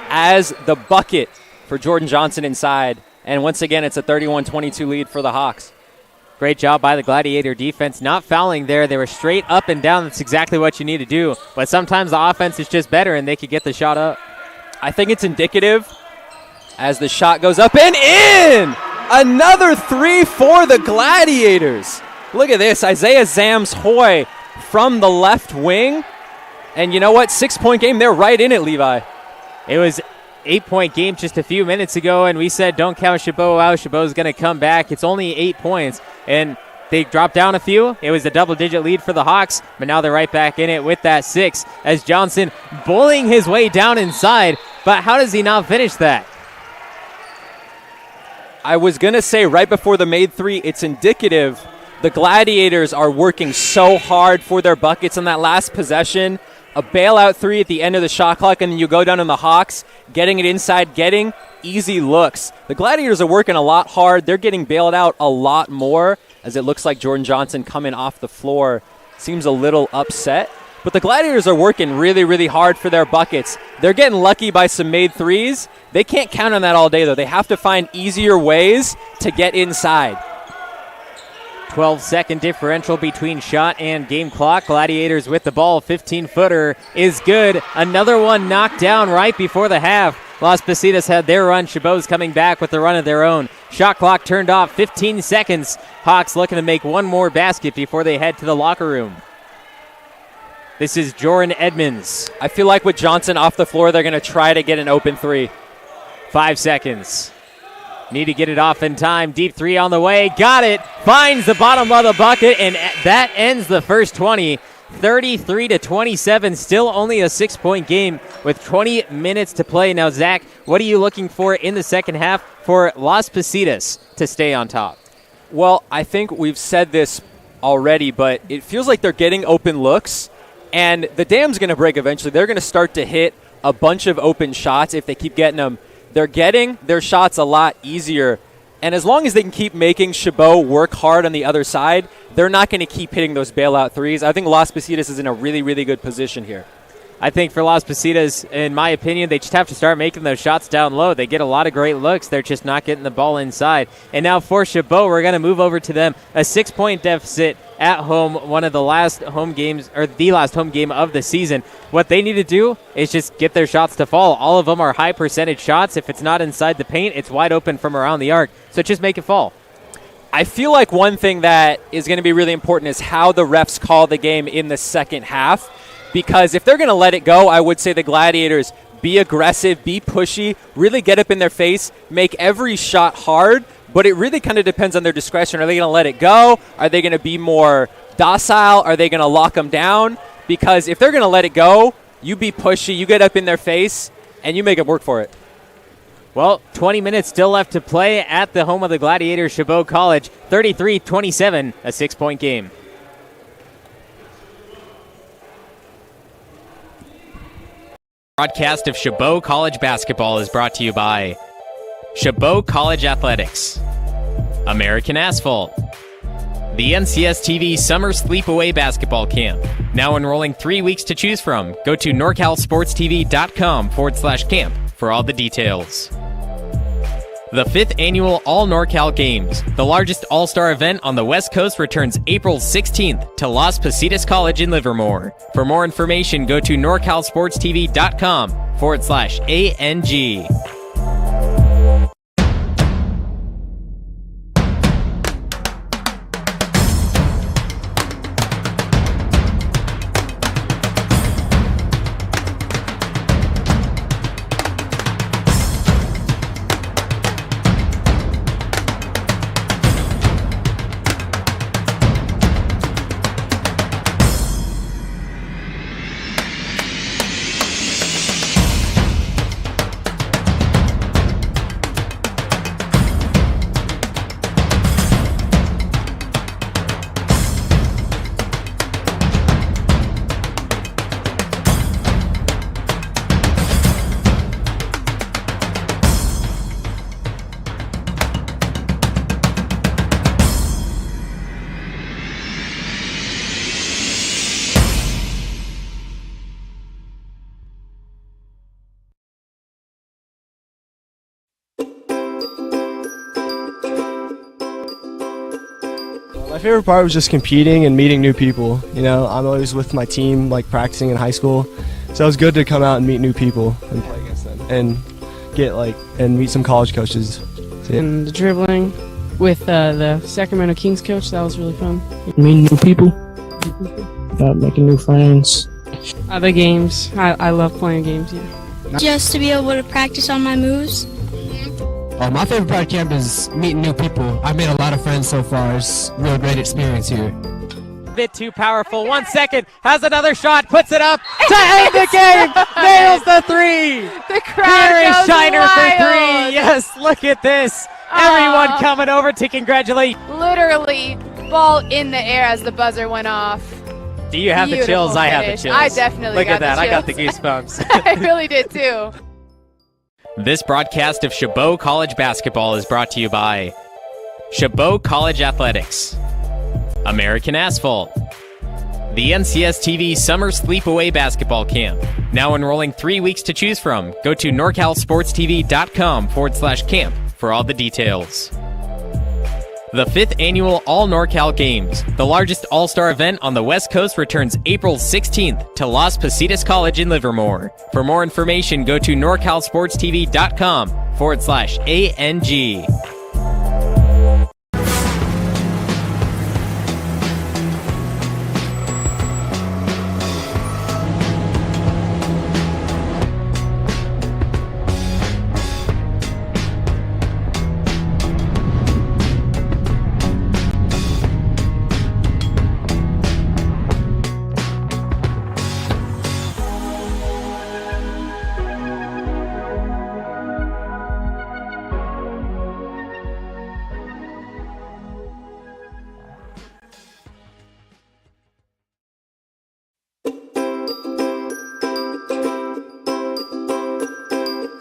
as the bucket for Jordan Johnson inside. And once again, it's a 31-22 lead for the Hawks. Great job by the Gladiator defense. Not fouling there. They were straight up and down. That's exactly what you need to do. But sometimes the offense is just better, and they could get the shot up. I think it's indicative as the shot goes up and in! Another 3 for the Gladiators. Look at this. Isaiah Sams Hoy from the left wing. And you know what? 6-point game. They're right in it, Levi. It was 8-point game just a few minutes ago, and we said don't count Chabot out. Chabot's going to come back. It's only 8 points, and they dropped down a few. It was a double-digit lead for the Hawks, but now they're right back in it with that 6 as Johnson bullying his way down inside. But how does he not finish that? I was going to say right before the made 3, it's indicative. The Gladiators are working so hard for their buckets on that last possession. A bailout 3 at the end of the shot clock, and then you go down on the Hawks, getting it inside, getting easy looks. The Gladiators are working a lot hard. They're getting bailed out a lot more, as it looks like Jordan Johnson coming off the floor seems a little upset. but the Gladiators are working really, really hard for their buckets. They're getting lucky by some made threes. They can't count on that all day, though. They have to find easier ways to get inside. 12-second differential between shot and game clock. Gladiators with the ball. 15-footer is good. Another one knocked down right before the half. Las Positas had their run. Chabot's coming back with the run of their own. Shot clock turned off. 15 seconds. Hawks looking to make one more basket before they head to the locker room. This is Jordan Edmonds. I feel like with Johnson off the floor, they're going to try to get an open three. 5 seconds. Need to get it off in time. Deep three on the way. Got it. Finds the bottom of the bucket, and that ends the first 20. 33-27. Still only a 6-point game with 20 minutes to play. Now, Zach, what are you looking for in the second half for Las Positas to stay on top? Well, I think we've said this already, but it feels like they're getting open looks, and the dam's going to break eventually. They're going to start to hit a bunch of open shots if they keep getting them. They're getting their shots a lot easier, and as long as they can keep making Chabot work hard on the other side, they're not going to keep hitting those bailout threes. I think Las Positas is in a really, really good position here. I think for Las Positas, in my opinion, they just have to start making those shots down low. They get a lot of great looks. They're just not getting the ball inside. And now for Chabot, we're going to move over to them. A 6-point deficit at home, one of the last home games, or the last home game of the season. What they need to do is just get their shots to fall. All of them are high percentage shots. If it's not inside the paint, it's wide open from around the arc. So just make it fall. I feel like one thing that is going to be really important is how the refs call the game in the second half. Because if they're going to let it go, I would say the Gladiators be aggressive, be pushy, really get up in their face, make every shot hard, but it really kind of depends on their discretion. Are they going to let it go? Are they going to be more docile? Are they going to lock them down? Because if they're going to let it go, you be pushy, you get up in their face, and you make them work for it. Well, 20 minutes still left to play at the home of the Gladiators, Chabot College. 33-27, a 6-point game. Broadcast of Chabot College basketball is brought to you by Chabot College Athletics, American Asphalt, the NCS TV Summer Sleepaway Basketball Camp, now enrolling 3 weeks to choose from. Go to norcalsportstv.com/camp for all the details. The 5th annual All NorCal Games, the largest all-star event on the West Coast, returns April 16th to Las Positas College in Livermore. For more information, go to norcalsportstv.com/ANG. My favorite part was just competing and meeting new people. You know, I'm always with my team, like practicing in high school, so it was good to come out and meet new people and play against them and and meet some college coaches. And the dribbling with the Sacramento Kings coach, that was really fun. Meeting new people, making new friends. The games, I love playing games. Yeah. Just to be able to practice on my moves. My favorite part of camp is meeting new people. I've made a lot of friends so far. It's a real great experience here. Bit too powerful. 1 second. Has another shot. Puts it up to end the game. Nails the three. The crowd Here is goes Shiner wild. for three. Yes, look at this. Everyone coming over to congratulate. Literally, ball in the air as the buzzer went off. Do you have the Beautiful chills? I have the finish. chills. I definitely Look got at that. the I got the chills. goosebumps. I really did too. This broadcast of Chabot College basketball is brought to you by Chabot College Athletics, American Asphalt, The NCS TV Summer Sleepaway Basketball Camp. Now enrolling 3 weeks to choose from. Go to norcalsportstv.com/camp for all the details. The 5th Annual All NorCal Games, the largest all-star event on the West Coast, returns April 16th to Las Positas College in Livermore. For more information, go to norcalsportstv.com/ANG.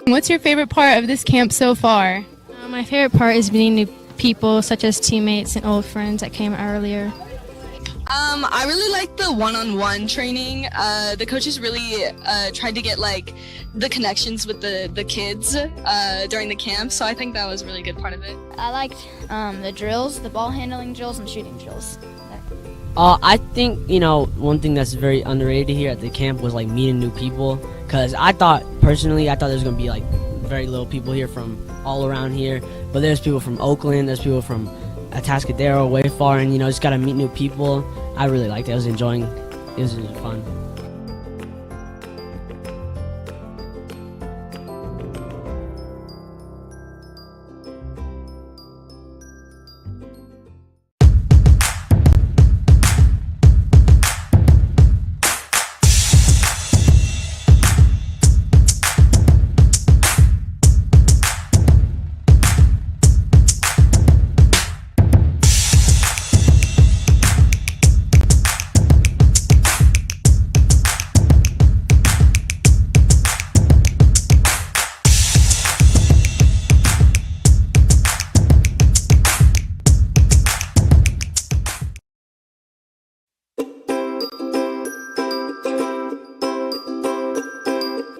What's your favorite part of this camp so far? My favorite part is meeting new people, such as teammates and old friends that came earlier. I really like the one-on-one training. The coaches really tried to get the connections with the kids during the camp, so I think that was a really good part of it. I liked the drills, the ball handling drills and shooting drills. I think, one thing that's very underrated here at the camp was meeting new people, because I thought there's going to be very little people here from all around here, but there's people from Oakland, there's people from Atascadero, way far, and just got to meet new people. I really liked it. I was enjoying it. It was fun.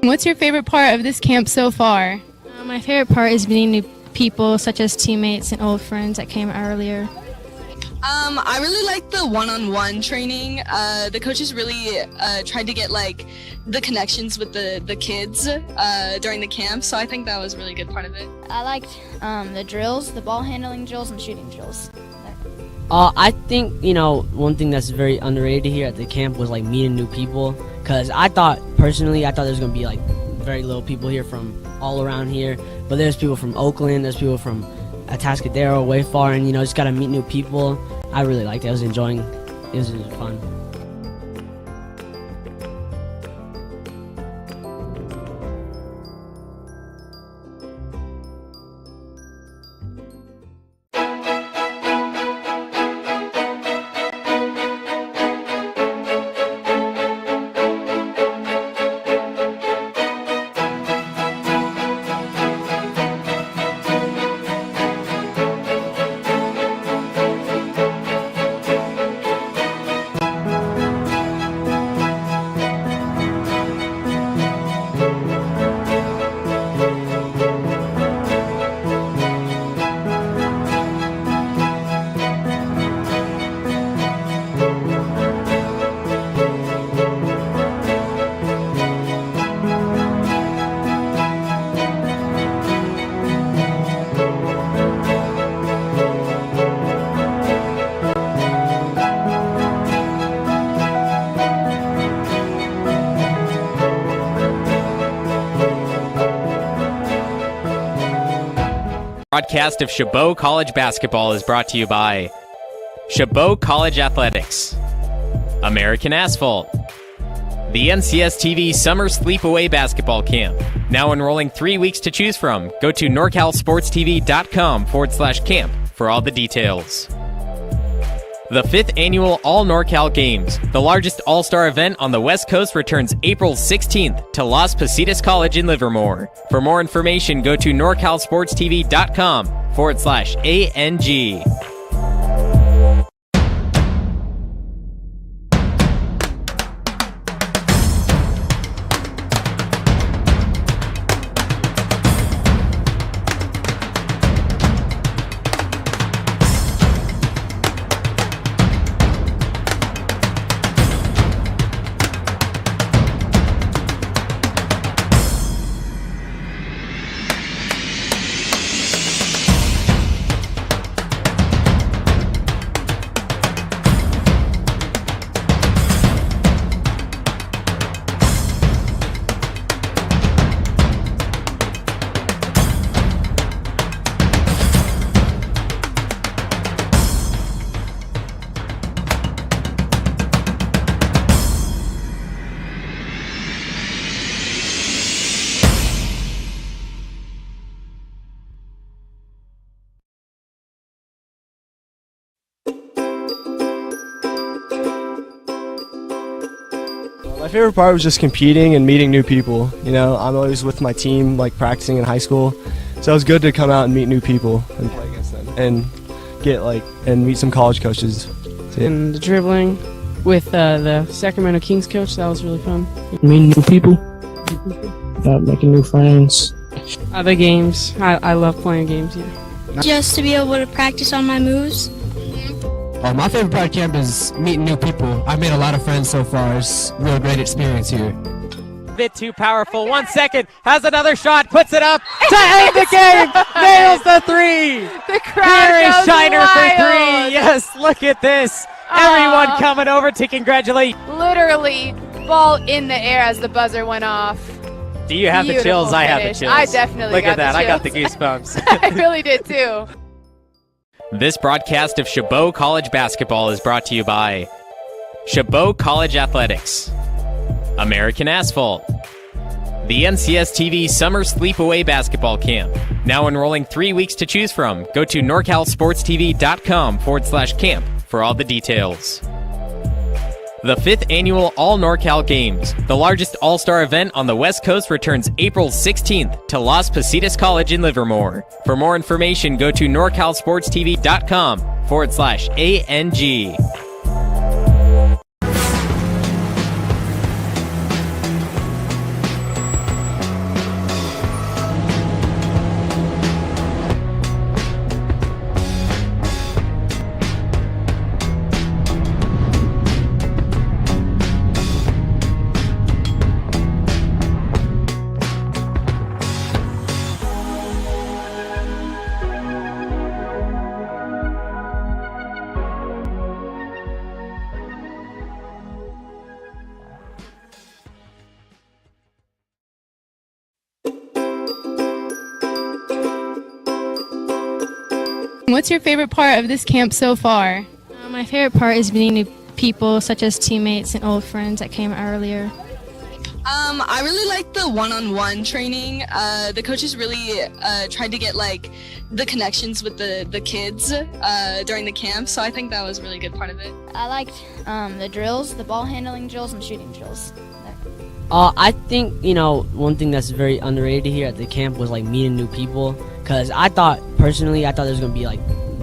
What's your favorite part of this camp so far? My favorite part is meeting new people, such as teammates and old friends that came earlier. I really like the one-on-one training. The coaches really tried to get the connections with the kids during the camp, so I think that was a really good part of it. I liked the drills, the ball handling drills and shooting drills. I think, one thing that's very underrated here at the camp was meeting new people, because I thought there's going to be very little people here from all around here, but there's people from Oakland, there's people from Atascadero, way far, and just got to meet new people. I really liked it. I was enjoying it. It was fun. Broadcast of Chabot College Basketball is brought to you by Chabot College Athletics, American Asphalt, the NCS TV Summer Sleepaway Basketball Camp. Now enrolling 3 weeks to choose from. Go to norcalsportstv.com/camp for all the details. The 5th Annual All NorCal Games, the largest all-star event on the West Coast, returns April 16th to Las Positas College in Livermore. For more information, go to norcalsportstv.com/ANG. My favorite part was just competing and meeting new people. You know, I'm always with my team, like practicing in high school, so it was good to come out and meet new people and play against them and get and meet some college coaches. And the dribbling with the Sacramento Kings coach, that was really fun. Meeting new people, making new friends. Other games, I love playing games. Yeah. Just to be able to practice on my moves. My favorite part of camp is meeting new people. I've made a lot of friends so far. It's a real great experience here. Bit too powerful. 1 second, has another shot, puts it up to end the game. Nails the three. The crowd Here is goes Shiner wild. for three. Yes, look at this. Everyone coming over to congratulate. Literally, ball in the air as the buzzer went off. Do you have the Beautiful chills? I have the finish. chills. I definitely look got at that. the I got the chills. goosebumps. I really did too. This broadcast of Chabot College Basketball is brought to you by Chabot College Athletics, American Asphalt, the NCSTV Summer Sleepaway Basketball Camp. Now enrolling 3 weeks to choose from. Go to norcalsportstv.com/camp for all the details. The 5th Annual All NorCal Games, the largest all-star event on the West Coast, returns April 16th to Las Positas College in Livermore. For more information, go to norcalsportstv.com/ANG. What's your favorite part of this camp so far? My favorite part is meeting new people, such as teammates and old friends that came earlier. I really like the one-on-one training. The coaches really tried to get the connections with the kids during the camp, so I think that was a really good part of it. I liked the drills, the ball handling drills, and shooting drills. I think, one thing that's very underrated here at the camp was meeting new people, because I thought there was going to be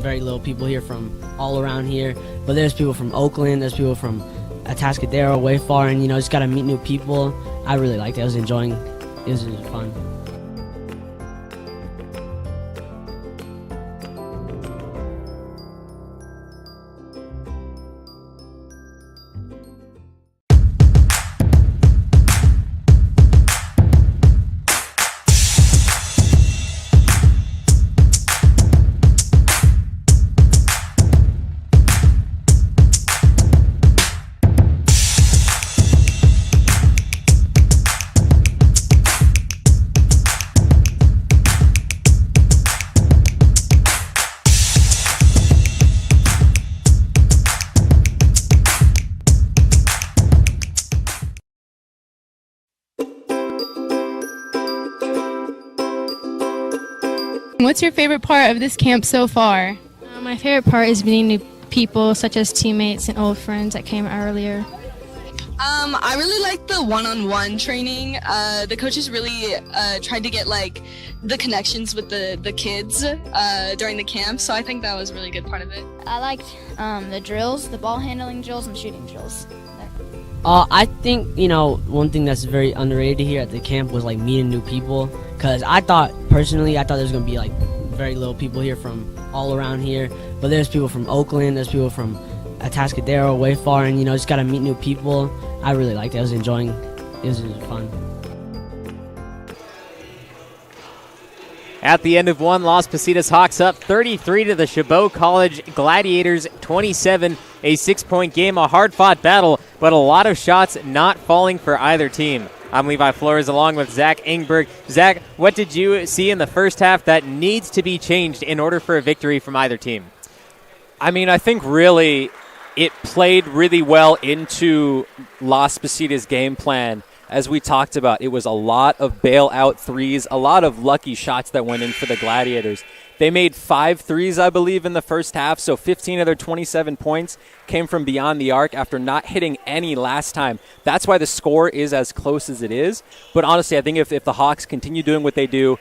very little people here from all around here, but there's people from Oakland, there's people from Atascadero, way far, and just got to meet new people. I really liked it. I was enjoying it. It was really fun. What's your favorite part of this camp so far? My favorite part is meeting new people, such as teammates and old friends that came earlier. I really like the one-on-one training. The coaches really tried to get the connections with the kids during the camp, so I think that was a really good part of it. I liked the drills, the ball handling drills, and shooting drills. I think, one thing that's very underrated here at the camp was meeting new people, because I thought there was going to be very little people here from all around here, but there's people from Oakland, there's people from Atascadero, way far, and just got to meet new people. I really liked it. I was enjoying it. It was really fun. At the end of one, Las Positas Hawks up 33 to the Chabot College Gladiators 27. A 6-point game, a hard-fought battle, but a lot of shots not falling for either team. I'm Levi Flores along with Zach Engberg. Zach, what did you see in the first half that needs to be changed in order for a victory from either team? I think really it played really well into Las Positas' game plan as we talked about, it was a lot of bailout threes, a lot of lucky shots that went in for the Gladiators. They made 5 threes, I believe, in the first half, so 15 of their 27 points came from beyond the arc after not hitting any last time. That's why the score is as close as it is. But honestly, I think if the Hawks continue doing what they do,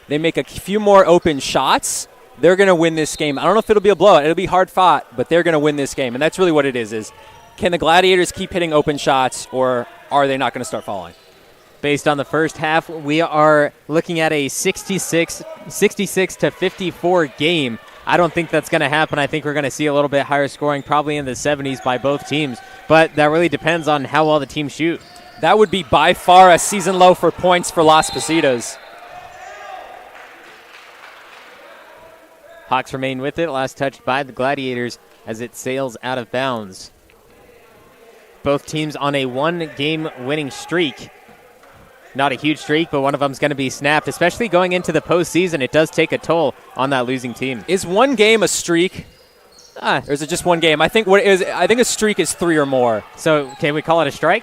they make a few more open shots, they're going to win this game. I don't know if it'll be a blowout. It'll be hard fought, but they're going to win this game. And that's really what it is can the Gladiators keep hitting open shots, or are they not going to start falling? Based on the first half, we are looking at a 66 to 54 game. I don't think that's going to happen. I think we're going to see a little bit higher scoring, probably in the 70s by both teams. But that really depends on how well the teams shoot. That would be by far a season low for points for Las Positas. Hawks remain with it. Last touched by the Gladiators as it sails out of bounds. Both teams on a 1-game winning streak. Not a huge streak, but one of them is going to be snapped, especially going into the postseason. It does take a toll on that losing team. Is one game a streak? Or is it just one game? I think a streak is 3 or more. So can we call it a strike?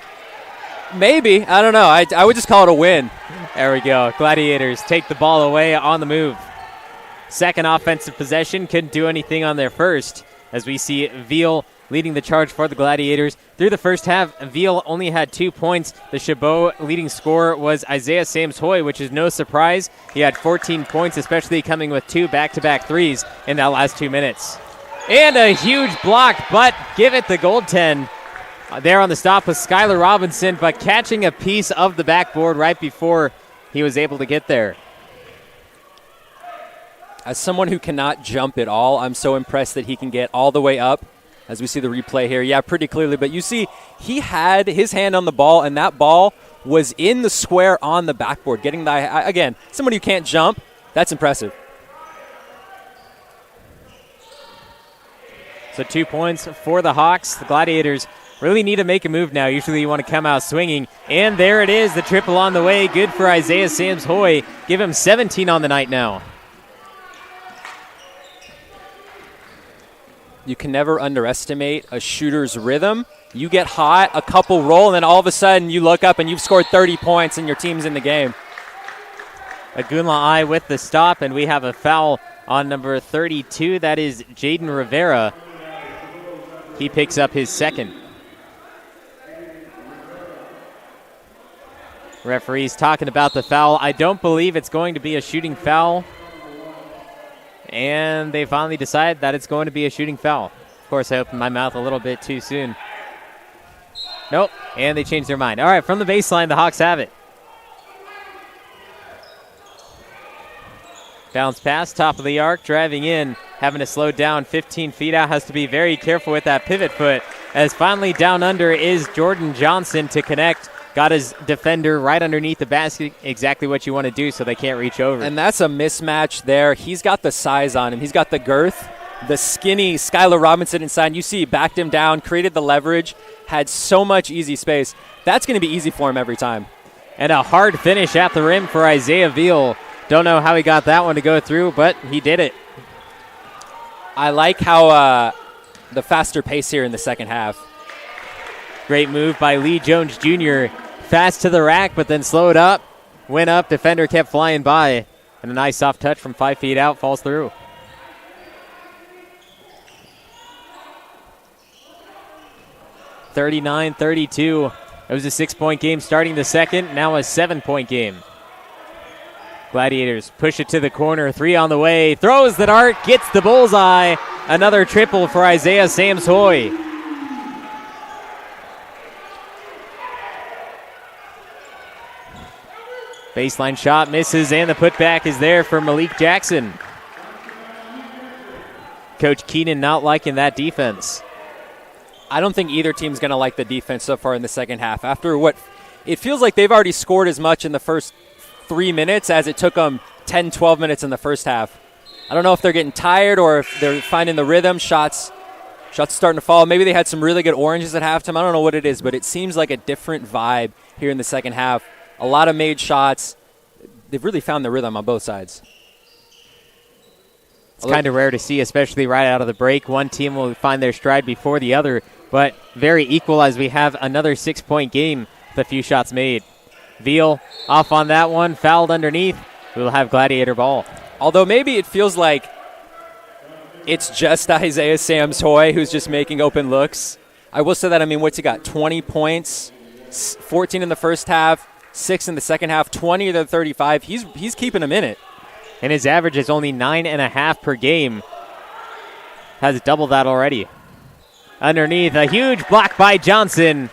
Maybe. I don't know. I would just call it a win. There we go. Gladiators take the ball away on the move. Second offensive possession. Couldn't do anything on their first, as we see Veal leading the charge for the Gladiators. Through the first half, Veal only had 2 points. The Chabot leading scorer was Isaiah Sams-Hoy, which is no surprise. He had 14 points, especially coming with 2 back-to-back threes in that last 2 minutes. And a huge block, but give it the goaltend. There on the stop was Skylar Robinson, but catching a piece of the backboard right before he was able to get there. As someone who cannot jump at all, I'm so impressed that he can get all the way up. As we see the replay here, yeah, pretty clearly. But you see, he had his hand on the ball, and that ball was in the square on the backboard. Getting the, again, someone who can't jump, that's impressive. So 2 points for the Hawks. The Gladiators really need to make a move now. Usually you want to come out swinging. And there it is, the triple on the way. Good for Isaiah Sams-Hoy. Give him 17 on the night now. You can never underestimate a shooter's rhythm. You get hot, a couple roll, and then all of a sudden you look up and you've scored 30 points and your team's in the game. Agunla with the stop, and we have a foul on number 32. That is Jaden Rivera. He picks up his second. Referee's talking about the foul. I don't believe it's going to be a shooting foul. And they finally decide that it's going to be a shooting foul. Of course, I opened my mouth a little bit too soon. Nope, and they changed their mind. All right, from the baseline, the Hawks have it. Bounce pass, top of the arc, driving in, having to slow down 15 feet out. Has to be very careful with that pivot foot. As finally down under is Jordan Johnson to connect. Got his defender right underneath the basket, exactly what you want to do so they can't reach over. And that's a mismatch there. He's got the size on him. He's got the girth. The skinny Skylar Robinson inside. You see he backed him down, created the leverage, had so much easy space. That's going to be easy for him every time. And a hard finish at the rim for Isaiah Veal. Don't know how he got that one to go through, but he did it. I like how the faster pace here in the second half. Great move by Lee Jones Jr. Fast to the rack, but then slowed up. Went up, defender kept flying by. And a nice soft touch from 5 feet out, falls through. (39-32). It was a 6-point game starting the second, now a 7-point game. Gladiators push it to the corner, 3 on the way, throws the dart, gets the bullseye. Another triple for Isaiah Sams-Hoy. Baseline shot misses, and the putback is there for Malik Jackson. Coach Keenan not liking that defense. I don't think either team's going to like the defense so far in the second half. After what it feels like they've already scored as much in the first 3 minutes as it took them 10, 12 minutes in the first half. I don't know if they're getting tired or if they're finding the rhythm. Shots starting to fall. Maybe they had some really good oranges at halftime. I don't know what it is, but it seems like a different vibe here in the second half. A lot of made shots. They've really found the rhythm on both sides. It's kind of rare to see, especially right out of the break. One team will find their stride before the other, but very equal as we have another 6-point game. the few shots made. Veal off on that one, fouled underneath. We will have Gladiator ball. Although maybe it feels like it's just Isaiah Sams-Hoy who's just making open looks. I will say that, I mean, what's he got? 20 points, 14 in the first half, 6 in the second half, 20 of the 35. He's keeping him in it. And his average is only 9.5 per game. Has double that already. Underneath, a huge block by Johnson.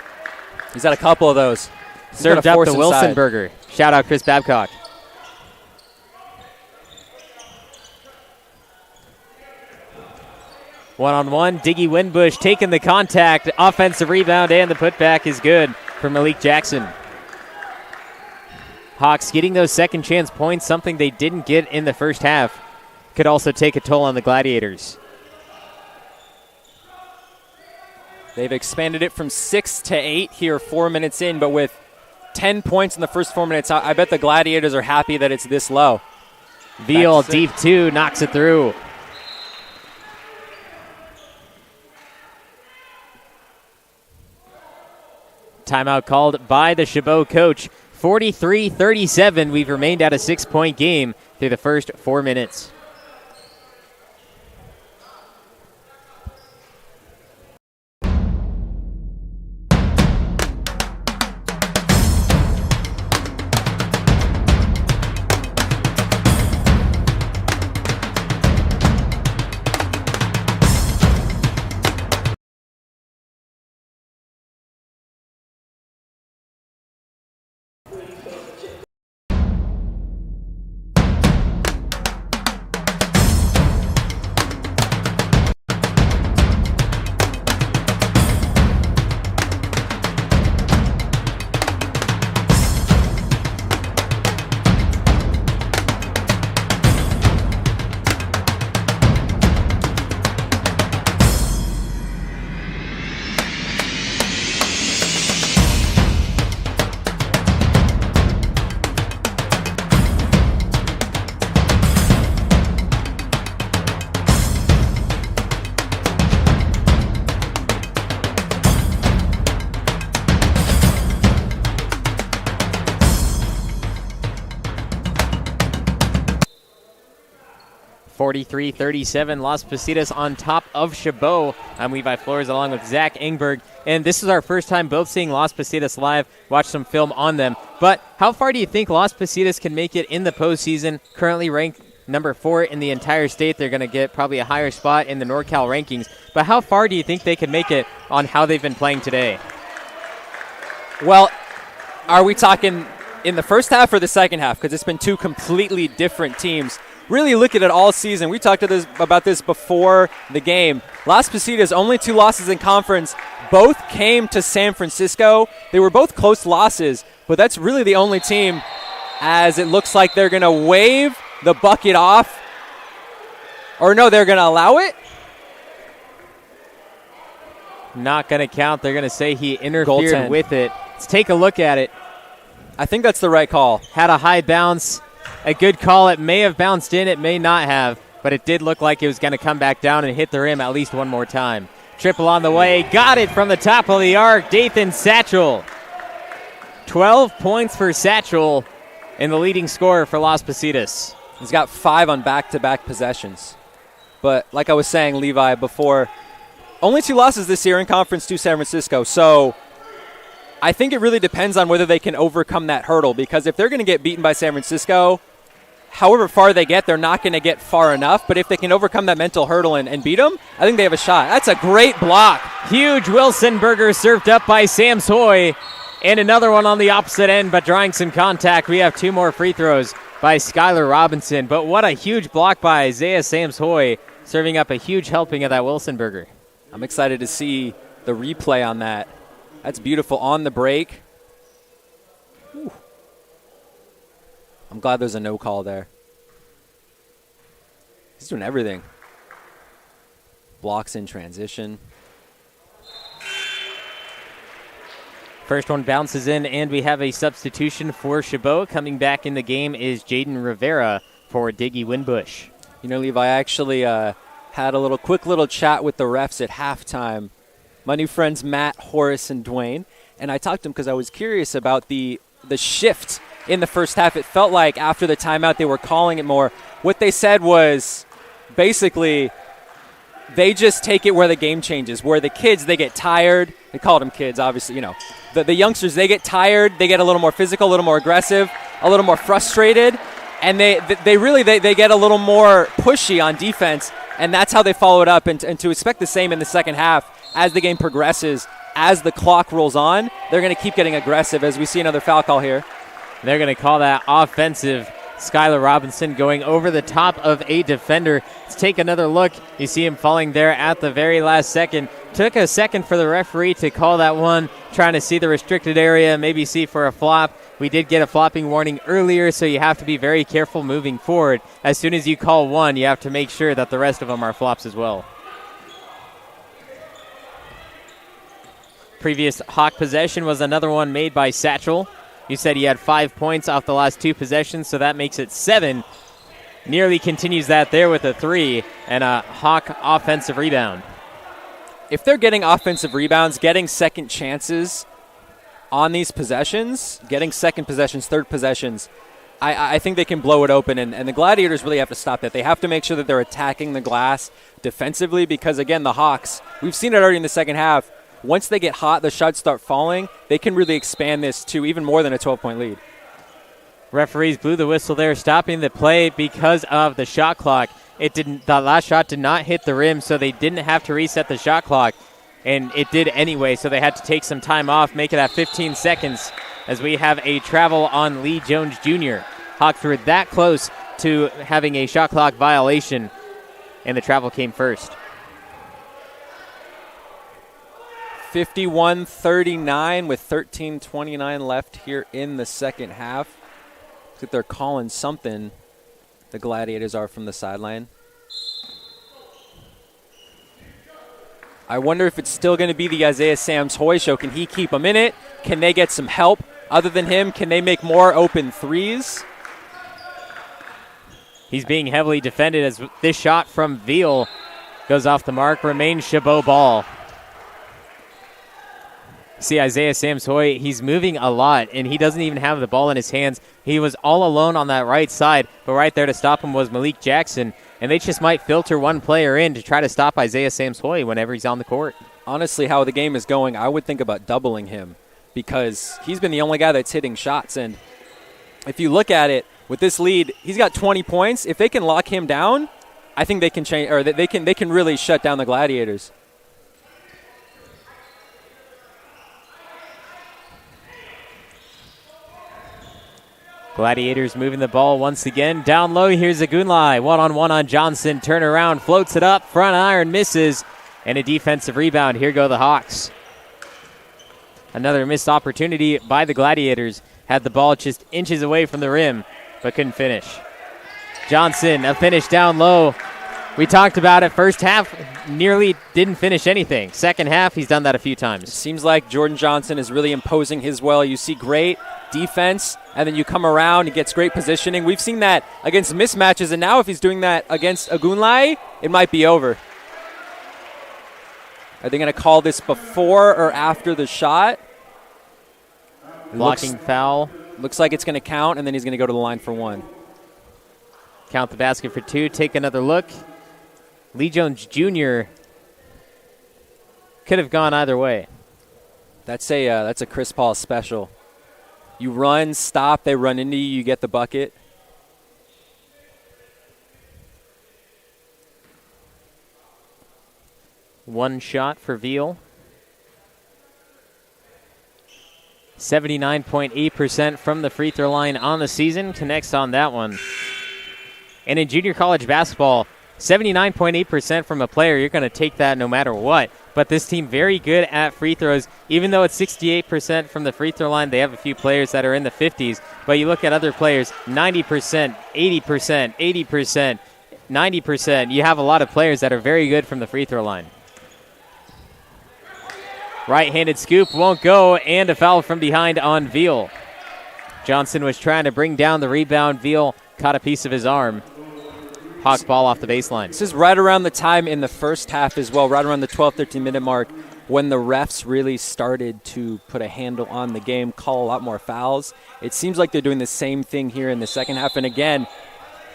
He's had a couple of those. Served up the Wilson burger. Shout out Chris Babcock. One-on-one, Diggy Winbush taking the contact. Offensive rebound, and the putback is good for Malik Jackson. Hawks getting those second chance points, something they didn't get in the first half. Could also take a toll on the Gladiators. They've expanded it from 6 to 8 here 4 minutes in, but with 10 points in the first 4 minutes, I bet the Gladiators are happy that it's this low. Veal, deep 2, knocks it through. Timeout called by the Chabot coach. 43-37. We've remained at a 6-point game through the first 4 minutes. (43-37). Las Positas on top of Chabot. I'm Levi Flores along with Zach Engberg. And this is our first time both seeing Las Positas live, watch some film on them. But how far do you think Las Positas can make it in the postseason? Currently ranked number 4 in the entire state. They're going to get probably a higher spot in the NorCal rankings. But how far do you think they can make it on how they've been playing today? Well, are we talking in the first half or the second half? Because it's been two completely different teams. Really look at it all season. We talked about this before the game. Las Positas, only 2 losses in conference. Both came to San Francisco. They were both close losses, but that's really the only team, as it looks like they're going to wave the bucket off. Or no, they're going to allow it? Not going to count. They're going to say he interfered with it. Let's take a look at it. I think that's the right call. Had a high bounce. A good call. It may have bounced in. It may not have. But it did look like it was going to come back down and hit the rim at least one more time. Triple on the way. Got it from the top of the arc. Dathan Satchel. 12 points for Satchel and the leading scorer for Las Positas. He's got 5 on back-to-back possessions. But like I was saying, Levi, before, only 2 losses this year in conference to San Francisco. So I think it really depends on whether they can overcome that hurdle, because if they're going to get beaten by San Francisco, however far they get, they're not going to get far enough. But if they can overcome that mental hurdle and beat them, I think they have a shot. That's a great block. Huge Wilson burger served up by Sams-Hoy. And another one on the opposite end, but drawing some contact. We have 2 more free throws by Skylar Robinson. But what a huge block by Isaiah Sams-Hoy, serving up a huge helping of that Wilson burger. I'm excited to see the replay on that. That's beautiful on the break. Whew. I'm glad there's a no call there. He's doing everything. Blocks in transition. First one bounces in, and we have a substitution for Chabot. Coming back in the game is Jaden Rivera for Diggy Winbush. You know, Levi, I actually had a quick little chat with the refs at halftime. My new friends Matt, Horace, and Dwayne. and I talked to him because I was curious about the shift in the first half. It felt like after the timeout they were calling it more. What they said was basically they just take it where the game changes, where the kids, they get tired. They called them kids, obviously, you know. The youngsters, they get tired, they get a little more physical, a little more aggressive, a little more frustrated, and they get a little more pushy on defense, and that's how they follow it up. And to expect the same in the second half as the game progresses, as the clock rolls on, they're going to keep getting aggressive as we see another foul call here. They're going to call that offensive. Skylar Robinson going over the top of a defender. Let's take another look. You see him falling there at the very last second. Took a second for the referee to call that one, trying to see the restricted area, maybe see for a flop. We did get a flopping warning earlier, so you have to be very careful moving forward. As soon as you call one, you have to make sure that the rest of them are flops as well. Previous Hawk possession was another one made by Satchel. You said he had 5 points off the last 2 possessions, so that makes it 7. Nearly continues that there with a 3 and a Hawk offensive rebound. If they're getting offensive rebounds, getting second chances on these possessions, getting second possessions, third possessions, I think they can blow it open, and the Gladiators really have to stop that. They have to make sure that they're attacking the glass defensively because, again, the Hawks, we've seen it already in the second half. Once they get hot, the shots start falling, they can really expand this to even more than a 12-point lead. Referees blew the whistle there, stopping the play because of the shot clock. The last shot did not hit the rim, so they didn't have to reset the shot clock, and it did anyway, so they had to take some time off, make it at 15 seconds as we have a travel on Lee Jones Jr. Hawks were that close to having a shot clock violation, and the travel came first. 51-39 with 13:29 left here in the second half. Looks like they're calling something, the Gladiators are, from the sideline. I wonder if it's still going to be the Isaiah Sams Hoy show. Can he keep them in it? Can they get some help other than him? Can they make more open threes? He's being heavily defended as this shot from Veal goes off the mark. Remains Chabot ball. See Isaiah Sams-Hoy, he's moving a lot, and he doesn't even have the ball in his hands. He was all alone on that right side, but right there to stop him was Malik Jackson, and they just might filter one player in to try to stop Isaiah Sams-Hoy whenever he's on the court. Honestly, how the game is going, I would think about doubling him because he's been the only guy that's hitting shots, and if you look at it, with this lead, he's got 20 points. If they can lock him down, I think they can change, or they can really shut down the Gladiators. Gladiators moving the ball once again. Down low, here's Agunlai. One-on-one on Johnson. Turn around, floats it up. Front iron misses. And a defensive rebound. Here go the Hawks. Another missed opportunity by the Gladiators. Had the ball just inches away from the rim, but couldn't finish. Johnson, a finish down low. We talked about it. First half, nearly didn't finish anything. Second half, he's done that a few times. Seems like Jordan Johnson is really imposing his will. You see great defense, and then you come around, he gets great positioning. We've seen that against mismatches, and now if he's doing that against Agunlai, it might be over. Are they going to call this before or after the shot? Blocking foul. Looks like it's going to count, and then he's going to go to the line for one. Count the basket for two. Take another look. Lee Jones Jr. could have gone either way. That's a Chris Paul special. You run, stop, they run into you, you get the bucket. One shot for Veal. 79.8% from the free throw line on the season. Connects on that one. And in junior college basketball, 79.8% from a player, you're going to take that no matter what. But this team very good at free throws. Even though it's 68% from the free throw line, they have a few players that are in the 50s. But you look at other players, 90%, 80%, 80%, 90%. You have a lot of players that are very good from the free throw line. Right-handed scoop won't go, and a foul from behind on Veal. Johnson was trying to bring down the rebound. Veal caught a piece of his arm. Hawks ball off the baseline. This is right around the time in the first half as well, right around the 12-13 minute mark. when the refs really started to put a handle on the game, call a lot more fouls. It seems like they're doing the same thing here in the second half. And again,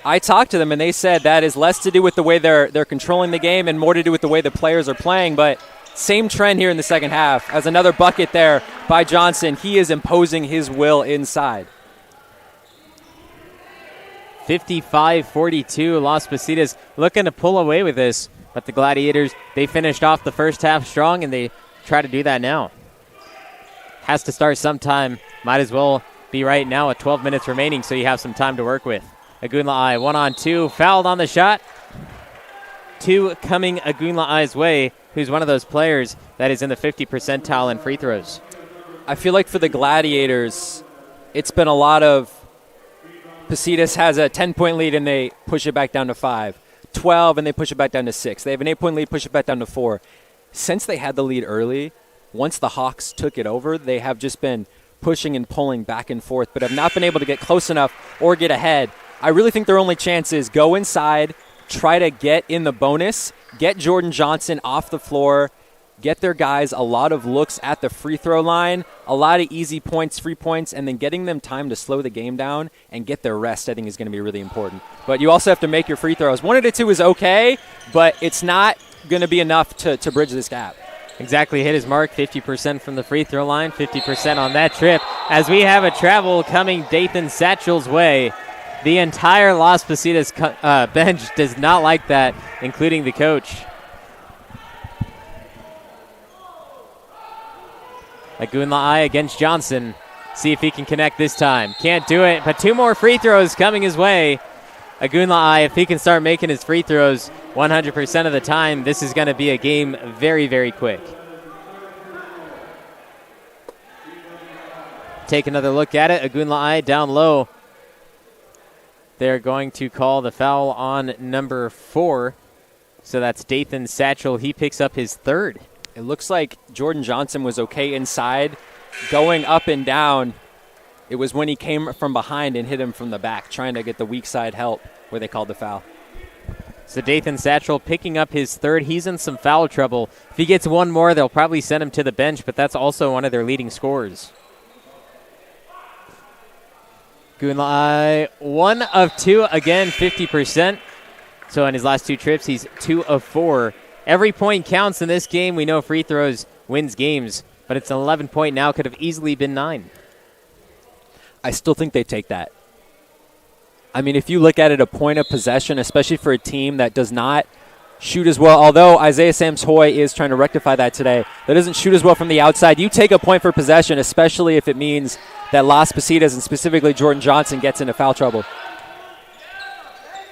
I talked to them, and they said that is less to do with the way they're controlling the game and more to do with the way the players are playing. But same trend here in the second half. As another bucket there by Johnson, he is imposing his will inside. 55-42, Las Positas looking to pull away with this. But the Gladiators, they finished off the first half strong, and they try to do that now. Has to start sometime. Might as well be right now with 12 minutes remaining, so you have some time to work with. Agunla'ai 1-on-2, fouled on the shot. 2 coming Agunla'ai's way, who's one of those players that is in the 50 percentile in free throws. I feel like for the Gladiators, it's been a lot of Positas has a 10-point lead, and they push it back down to 5. 12, and they push it back down to 6. They have an 8-point lead, push it back down to 4. Since they had the lead early, once the Hawks took it over, they have just been pushing and pulling back and forth, but have not been able to get close enough or get ahead. I really think their only chance is go inside, try to get in the bonus, get Jordan Johnson off the floor, get their guys a lot of looks at the free throw line, a lot of easy points, free points, and then getting them time to slow the game down and get their rest, I think, is going to be really important. But you also have to make your free throws. 1 out of 2 is okay, but it's not going to be enough to bridge this gap. Exactly, hit his mark, 50% from the free throw line, 50% on that trip. As we have a travel coming Dathan Satchel's way, the entire Las Positas bench does not like that, including the coach. Agunla'ai against Johnson. See if he can connect this time. Can't do it, but 2 more free throws coming his way. Agunla'ai, if he can start making his free throws 100% of the time, this is going to be a game very, very quick. Take another look at it. Agunla'ai down low. They're going to call the foul on number 4. So that's Dathan Satchel. He picks up his 3rd. It looks like Jordan Johnson was okay inside, going up and down. It was when he came from behind and hit him from the back, trying to get the weak side help, where they called the foul. So Dathan Satchel picking up his 3rd. He's in some foul trouble. If he gets 1 more, they'll probably send him to the bench, but that's also one of their leading scorers. Agunla'ai, 1 of 2, again, 50%. So in his last 2 trips, he's 2 of 4. Every point counts in this game. We know free throws wins games, but it's an 11-point now. Could have easily been 9. I still think they take that. I mean, if you look at it, a point of possession, especially for a team that does not shoot as well, although Isaiah Sams-Hoy is trying to rectify that today, that doesn't shoot as well from the outside, you take a point for possession, especially if it means that Las Positas and specifically Jordan Johnson gets into foul trouble.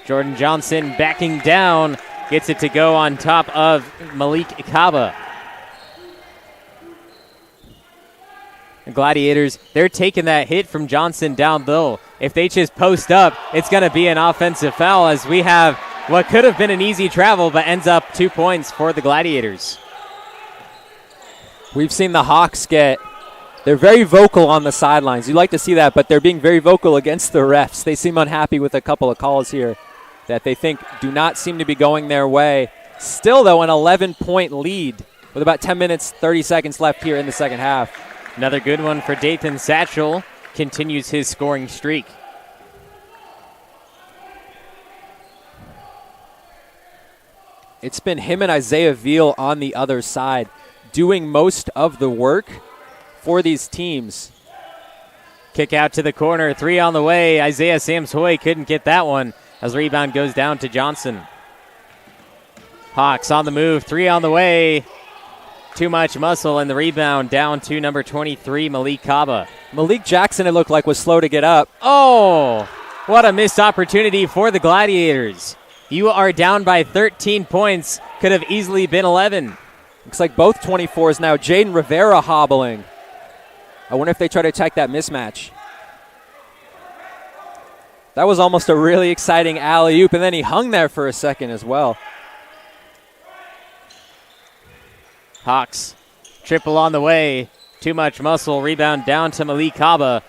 Jordan Johnson backing down. Gets it to go on top of Malik Kaba. The Gladiators, they're taking that hit from Johnson down low. If they just post up, it's going to be an offensive foul as we have what could have been an easy travel but ends up 2 points for the Gladiators. We've seen the Hawks they're very vocal on the sidelines. You like to see that, but they're being very vocal against the refs. They seem unhappy with a couple of calls here that they think do not seem to be going their way. Still, though, an 11-point lead with about 10 minutes, 30 seconds left here in the second half. Another good one for Dathan Satchel. Continues his scoring streak. It's been him and Isaiah Veal on the other side doing most of the work for these teams. Kick out to the corner. 3 on the way. Isaiah Sams-Hoy couldn't get that one. As rebound goes down to Johnson. Hawks on the move, 3 on the way. Too much muscle, and the rebound down to number 23, Malik Kaba. Malik Jackson, it looked like, was slow to get up. Oh, what a missed opportunity for the Gladiators. You are down by 13 points. Could have easily been 11. Looks like both 24s now. Jaden Rivera hobbling. I wonder if they try to attack that mismatch. That was almost a really exciting alley-oop, and then he hung there for a second as well. Hawks, triple on the way. Too much muscle. Rebound down to Malik Kaba.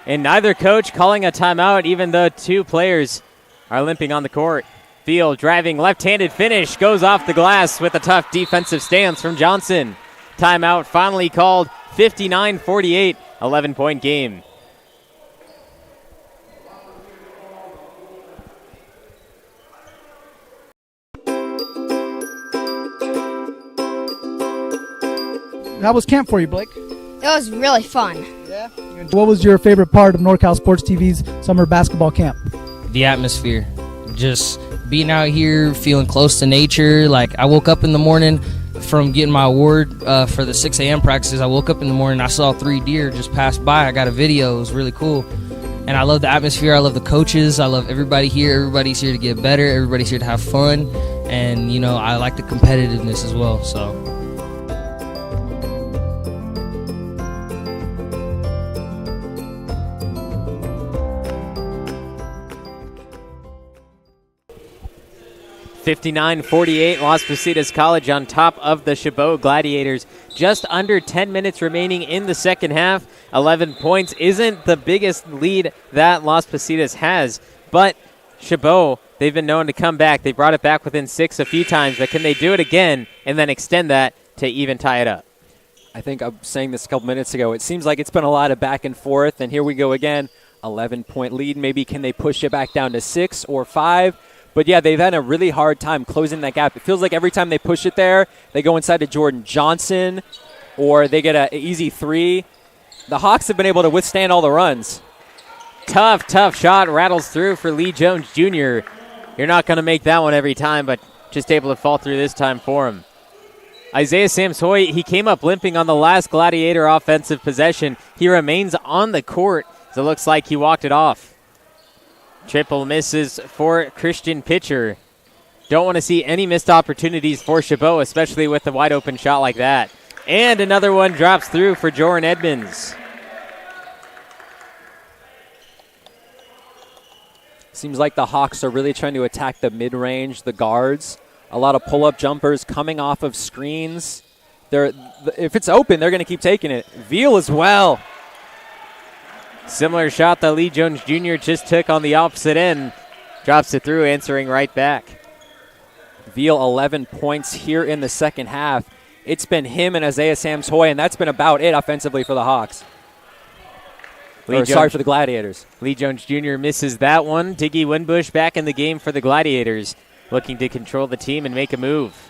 And neither coach calling a timeout, even though 2 players are limping on the court. Field driving, left-handed finish, goes off the glass with a tough defensive stance from Johnson. Timeout finally called. 59-48, 11-point game. How was camp for you, Blake? It was really fun. Yeah. What was your favorite part of NorCal Sports TV's summer basketball camp? The atmosphere. Just being out here, feeling close to nature. Like, I woke up in the morning from getting my award for the 6 a.m. practices. I woke up in the morning, I saw 3 deer just pass by. I got a video. It was really cool. And I love the atmosphere. I love the coaches. I love everybody here. Everybody's here to get better. Everybody's here to have fun. And, you know, I like the competitiveness as well. So. 59-48, Las Positas College on top of the Chabot Gladiators. Just under 10 minutes remaining in the second half. 11 points isn't the biggest lead that Las Positas has, but Chabot, they've been known to come back. They brought it back within 6 a few times, but can they do it again and then extend that to even tie it up? I think I was saying this a couple minutes ago. It seems like it's been a lot of back and forth, and here we go again. 11-point lead. Maybe can they push it back down to 6 or 5? But, yeah, they've had a really hard time closing that gap. It feels like every time they push it there, they go inside to Jordan Johnson or they get an easy 3. The Hawks have been able to withstand all the runs. Tough shot rattles through for Lee Jones Jr. You're not going to make that one every time, but just able to fall through this time for him. Isaiah Samsoy, he came up limping on the last Gladiator offensive possession. He remains on the court, so it looks like he walked it off. Triple misses for Christian Pitcher. Don't want to see any missed opportunities for Chabot, especially with a wide open shot like that. And another one drops through for Jordan Edmonds. Seems like the Hawks are really trying to attack the mid-range, the guards. A lot of pull-up jumpers coming off of screens. If it's open, they're going to keep taking it. Veal as well. Similar shot that Lee Jones Jr. just took on the opposite end. Drops it through, answering right back. Veal 11 points here in the second half. It's been him and Isaiah Samsoy, and that's been about it offensively for the Hawks. For the Gladiators. Lee Jones Jr. misses that one. Diggy Winbush back in the game for the Gladiators, looking to control the team and make a move.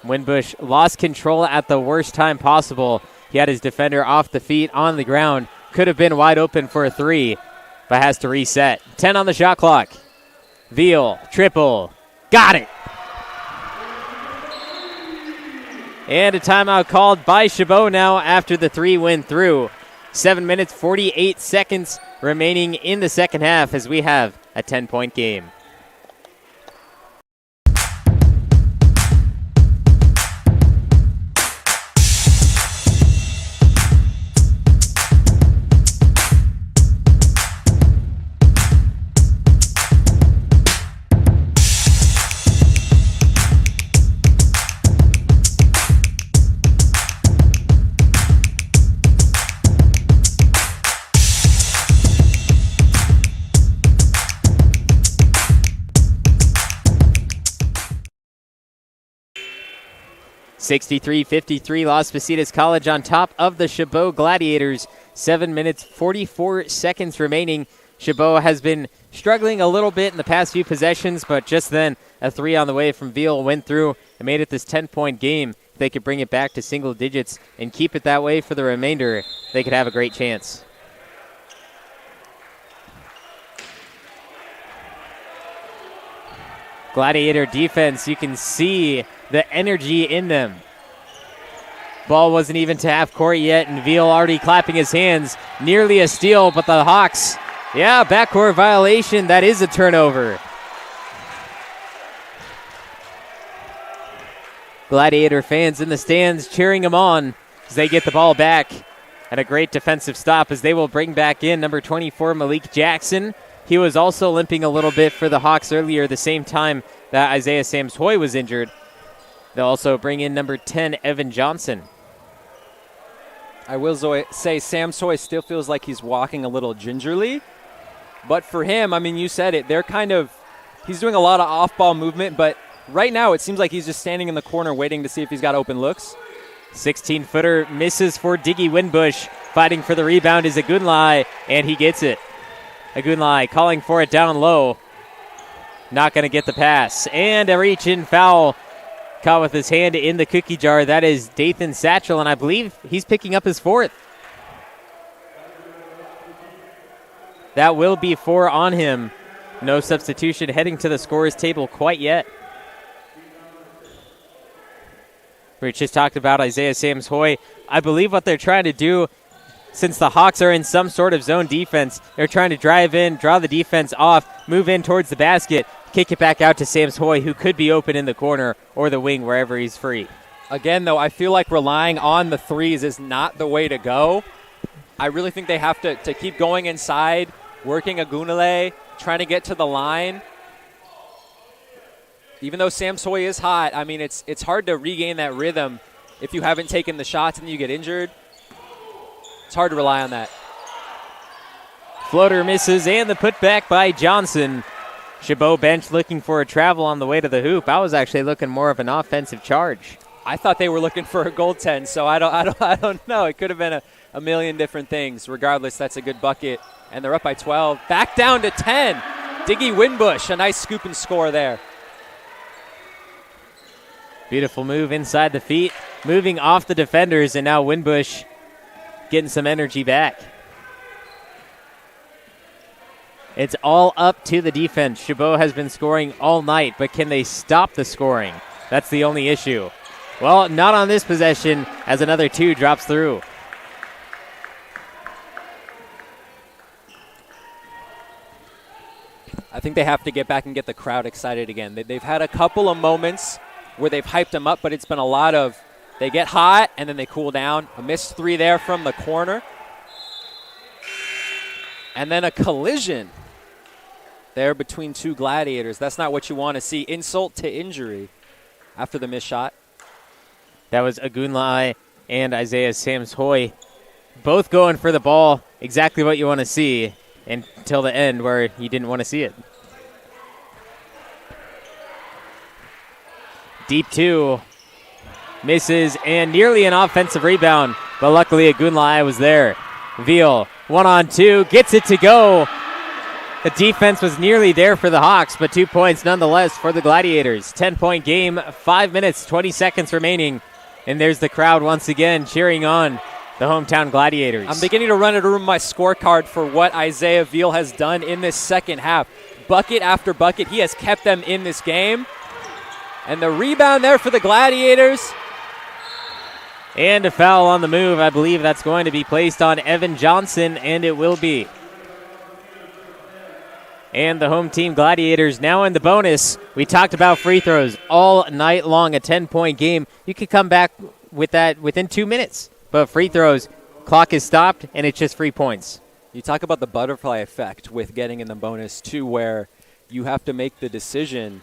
Winbush lost control at the worst time possible. He had his defender off the feet on the ground. Could have been wide open for a 3, but has to reset. 10 on the shot clock. Veal, triple. Got it. And a timeout called by Chabot now after the 3 went through. 7 minutes, 48 seconds remaining in the second half as we have a 10-point game. (63-53), Las Positas College on top of the Chabot Gladiators. 7 minutes, 44 seconds remaining. Chabot has been struggling a little bit in the past few possessions, but just then a 3 on the way from Veal went through and made it this 10-point game. If they could bring it back to single digits and keep it that way for the remainder, they could have a great chance. Gladiator defense, you can see the energy in them. Ball wasn't even to half court yet, and Veal already clapping his hands. Nearly a steal, but the Hawks, backcourt violation. That is a turnover. Gladiator fans in the stands cheering them on as they get the ball back. And a great defensive stop as they will bring back in number 24, Malik Jackson. He was also limping a little bit for the Hawks earlier, the same time that Isaiah Samsoy was injured. They'll also bring in number 10, Evan Johnson. I will say Samsoy still feels like he's walking a little gingerly. But for him, I mean, you said it, he's doing a lot of off-ball movement, but right now it seems like he's just standing in the corner waiting to see if he's got open looks. 16-footer misses for Diggy Winbush. Fighting for the rebound is Agunlai, and he gets it. Agunlai calling for it down low. Not going to get the pass. And a reach-in foul. Caught with his hand in the cookie jar. That is Dathan Satchel, and I believe he's picking up his 4th. That will be 4 on him. No substitution heading to the scorer's table quite yet. We just talked about Isaiah Sams-Hoy. I believe what they're trying to do, since the Hawks are in some sort of zone defense, they're trying to drive in, draw the defense off, move in towards the basket, kick it back out to Sams-Hoy, who could be open in the corner or the wing wherever he's free. Again, though, I feel like relying on the threes is not the way to go. I really think they have to keep going inside, working Agunale, trying to get to the line. Even though Sams-Hoy is hot, I mean, it's hard to regain that rhythm if you haven't taken the shots and you get injured. It's hard to rely on that. Floater misses, and the putback by Johnson. Chabot bench looking for a travel on the way to the hoop. I was actually looking more of an offensive charge. I thought they were looking for a goaltend, so I don't know. It could have been a million different things. Regardless, that's a good bucket, and they're up by 12. Back down to 10. Diggy Winbush, a nice scoop and score there. Beautiful move inside the feet, moving off the defenders, and now Winbush getting some energy back. It's all up to the defense. Chabot has been scoring all night, but can they stop the scoring? That's the only issue. Well, not on this possession, as another 2 drops through. I think they have to get back and get the crowd excited again. They've had a couple of moments where they've hyped them up, but it's been a lot of they get hot and then they cool down. A missed 3 there from the corner. And then a collision there between 2 Gladiators. That's not what you want to see. Insult to injury after the missed shot. That was Agunlai and Isaiah Sams-Hoy both going for the ball. Exactly what you want to see until the end where you didn't want to see it. Deep 2. Misses and nearly an offensive rebound, but luckily Agunlai was there. Veal, 1-on-2, gets it to go. The defense was nearly there for the Hawks, but 2 points nonetheless for the Gladiators. 10-point game, 5 minutes, 20 seconds remaining. And there's the crowd once again cheering on the hometown Gladiators. I'm beginning to run it over my scorecard for what Isaiah Veal has done in this second half. Bucket after bucket, he has kept them in this game. And the rebound there for the Gladiators. And a foul on the move. I believe that's going to be placed on Evan Johnson, and it will be. And the home team Gladiators now in the bonus. We talked about free throws all night long, a 10-point game. You could come back with that within 2 minutes. But free throws, clock is stopped, and it's just free points. You talk about the butterfly effect with getting in the bonus, too, where you have to make the decision.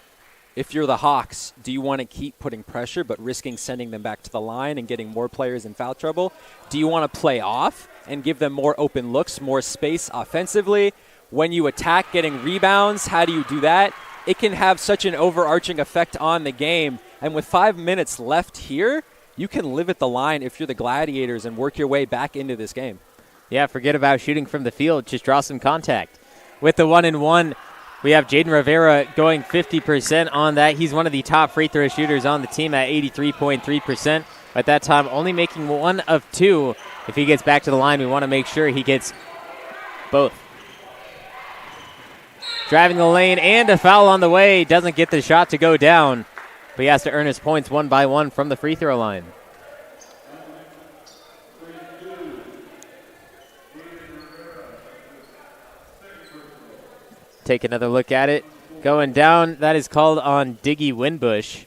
If you're the Hawks, do you want to keep putting pressure but risking sending them back to the line and getting more players in foul trouble? Do you want to play off and give them more open looks, more space offensively? When you attack, getting rebounds, how do you do that? It can have such an overarching effect on the game. And with 5 minutes left here, you can live at the line if you're the Gladiators and work your way back into this game. Yeah, forget about shooting from the field. Just draw some contact. With the 1-and-1, we have Jaden Rivera going 50% on that. He's one of the top free throw shooters on the team at 83.3%. At that time, only making 1 of 2. If he gets back to the line, we want to make sure he gets both. Driving the lane and a foul on the way. Doesn't get the shot to go down, but he has to earn his points 1 by 1 from the free throw line. Take another look at it. Going down, that is called on Diggy Winbush.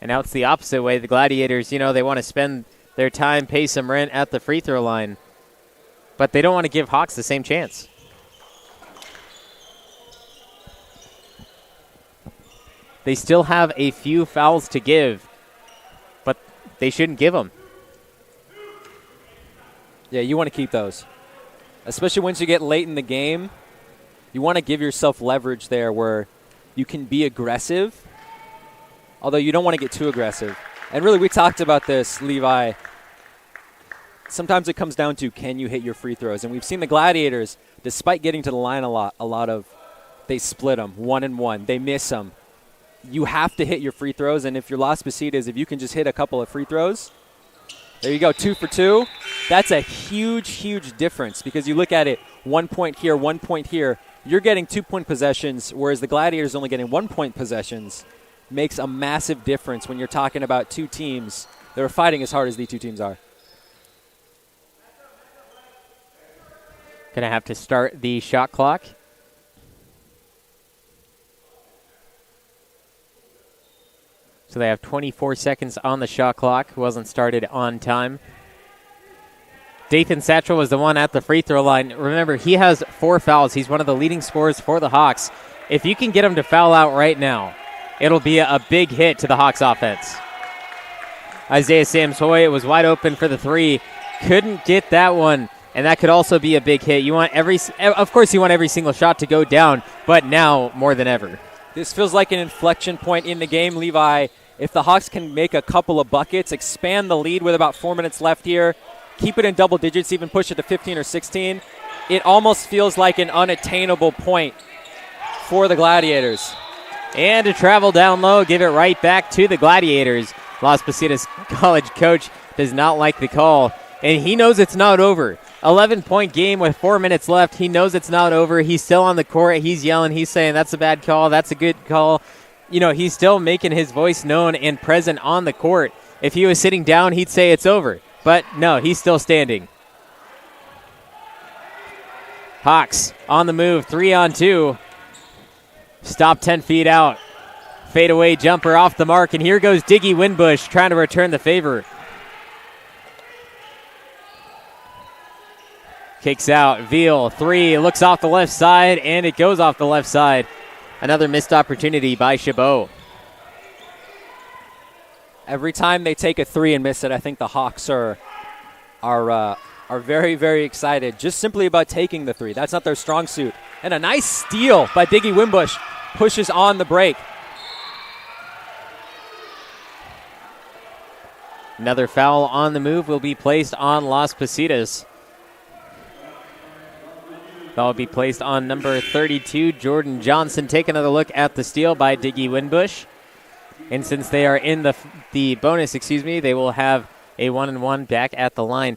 And now it's the opposite way. The Gladiators, they want to spend their time, pay some rent at the free throw line. But they don't want to give Hawks the same chance. They still have a few fouls to give, but they shouldn't give them. Yeah, you want to keep those. Especially once you get late in the game, You want to give yourself leverage there where you can be aggressive, although you don't want to get too aggressive. And really, we talked about this, Levi. Sometimes it comes down to, can you hit your free throws? And we've seen the Gladiators, despite getting to the line a lot of, they split them 1-1. They miss them. You have to hit your free throws, and if you're Las Positas, if you can just hit a couple of free throws, there you go, 2 for 2. That's a huge, huge difference because you look at it, 1 point here, 1 point here. You're getting 2-point possessions, whereas the Gladiators only getting 1-point possessions. Makes a massive difference when you're talking about two teams that are fighting as hard as the two teams are. Going to have to start the shot clock. So they have 24 seconds on the shot clock. Wasn't started on time. Dathan Satchel was the one at the free throw line. Remember, he has 4 fouls. He's one of the leading scorers for the Hawks. If you can get him to foul out right now, it'll be a big hit to the Hawks offense. Isaiah Samsoy was wide open for the 3. Couldn't get that one, and that could also be a big hit. Of course you want every single shot to go down, but now more than ever. This feels like an inflection point in the game, Levi. If the Hawks can make a couple of buckets, expand the lead with about 4 minutes left here, keep it in double digits, even push it to 15 or 16, it almost feels like an unattainable point for the Gladiators. And to travel down low, give it right back to the Gladiators. Las Positas College coach does not like the call, and he knows it's not over. 11-point game with 4 minutes left. He knows it's not over. He's still on the court. He's yelling. He's saying, that's a bad call. That's a good call. You know, he's still making his voice known and present on the court. If he was sitting down, he'd say it's over. But no, he's still standing. Hawks on the move, 3-on-2. Stop 10 feet out. Fadeaway jumper off the mark, and here goes Diggy Winbush trying to return the favor. Kicks out, Veal, 3, looks off the left side, and it goes off the left side. Another missed opportunity by Chabot. Every time they take a 3 and miss it, I think the Hawks are very, very excited just simply about taking the 3. That's not their strong suit. And a nice steal by Diggy Winbush. Pushes on the break. Another foul on the move will be placed on Las Positas. That will be placed on number 32, Jordan Johnson. Take another look at the steal by Diggy Winbush. And since they are in the bonus, they will have a 1-and-1 back at the line.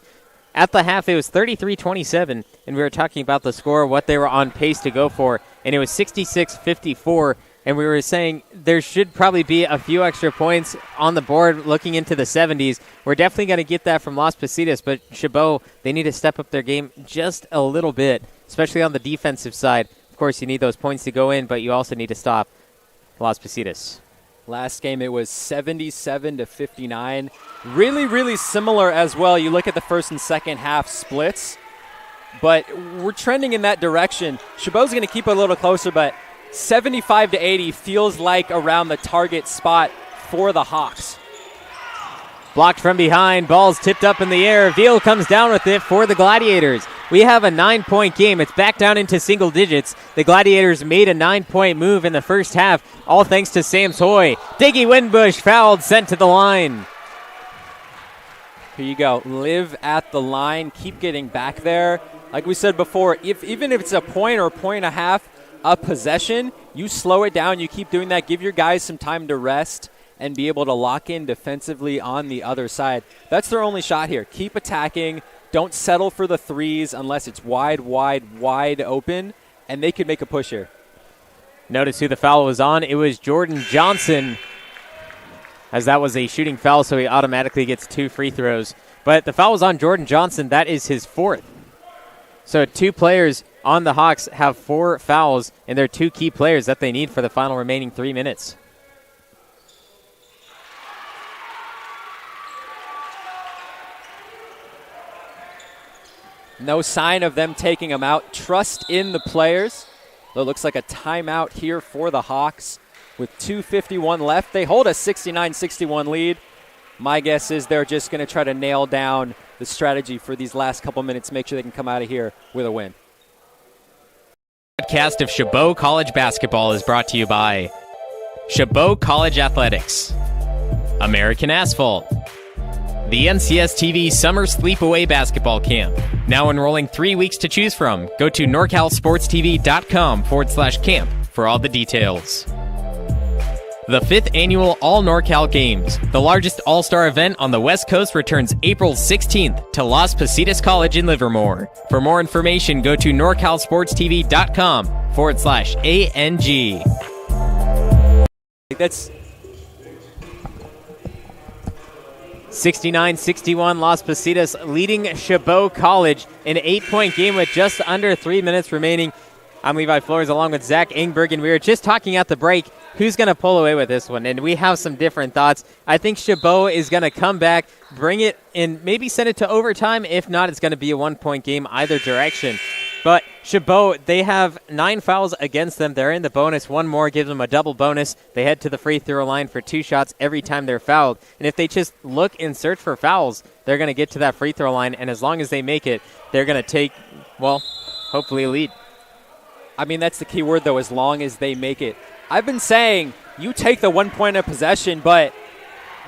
At the half, it was 33-27, and we were talking about the score, what they were on pace to go for, and it was 66-54, and we were saying there should probably be a few extra points on the board looking into the 70s. We're definitely going to get that from Las Positas, but Chabot, they need to step up their game just a little bit, especially on the defensive side. Of course, you need those points to go in, but you also need to stop Las Positas. Last game, it was 77-59. Really, really similar as well. You look at the first and second half splits, but we're trending in that direction. Chabot's going to keep it a little closer, but 75-80 feels like around the target spot for the Hawks. Blocked from behind, ball's tipped up in the air. Veal comes down with it for the Gladiators. We have a 9-point game. It's back down into single digits. The Gladiators made a 9-point move in the first half, all thanks to Sam's Hoy. Diggy Winbush fouled, sent to the line. Here you go. Live at the line. Keep getting back there. Like we said before, even if it's a point or a point and a half of possession, you slow it down. You keep doing that. Give your guys some time to rest and be able to lock in defensively on the other side. That's their only shot here. Keep attacking. Don't settle for the threes unless it's wide, wide, wide open, and they could make a push here. Notice who the foul was on. It was Jordan Johnson, as that was a shooting foul, so he automatically gets 2 free throws. But the foul was on Jordan Johnson. That is his 4th. So 2 players on the Hawks have 4 fouls, and they're 2 key players that they need for the final remaining 3 minutes. No sign of them taking them out. Trust in the players. Though it looks like a timeout here for the Hawks with 2:51 left. They hold a 69-61 lead. My guess is they're just going to try to nail down the strategy for these last couple minutes, make sure they can come out of here with a win. broadcast of Chabot College basketball is brought to you by Chabot College Athletics, American Asphalt, the NCS TV Summer Sleepaway Basketball Camp, now enrolling 3 weeks to choose from. Go to norcalsportstv.com/camp for all the details. The 5th Annual All NorCal Games, the largest all-star event on the West Coast, returns April 16th to Las Positas College in Livermore. For more information, go to norcalsportstv.com/ANG. That's 69-61, Las Positas leading Chabot College in an 8-point game with just under 3 minutes remaining. I'm Levi Flores along with Zach Engberg, and we were just talking at the break who's going to pull away with this one, and we have some different thoughts. I think Chabot is going to come back, bring it, and maybe send it to overtime. If not, it's going to be a 1-point game either direction. But Chabot, they have 9 fouls against them. They're in the bonus. One more gives them a double bonus. They head to the free throw line for 2 shots every time they're fouled. And if they just look and search for fouls, they're going to get to that free throw line. And as long as they make it, they're going to take, well, hopefully a lead. I mean, that's the key word, though, as long as they make it. I've been saying you take the 1 point of possession, but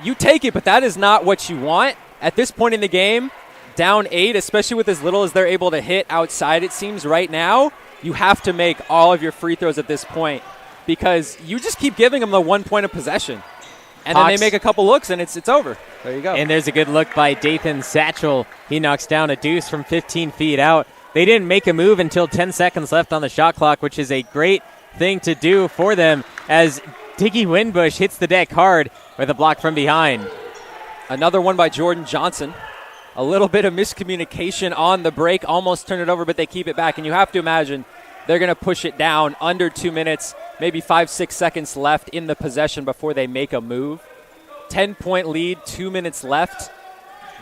you take it, but that is not what you want. At this point in the game, down 8, especially with as little as they're able to hit outside, it seems right now, you have to make all of your free throws at this point because you just keep giving them the 1 point of possession. And then they make a couple looks, and it's over. There you go. And there's a good look by Dathan Satchel. He knocks down a deuce from 15 feet out. They didn't make a move until 10 seconds left on the shot clock, which is a great thing to do for them as Diggy Winbush hits the deck hard with a block from behind. Another one by Jordan Johnson. A little bit of miscommunication on the break. Almost turned it over, but they keep it back. And you have to imagine they're going to push it down under 2 minutes, maybe 5-6 seconds left in the possession before they make a move. 10-point lead, 2 minutes left.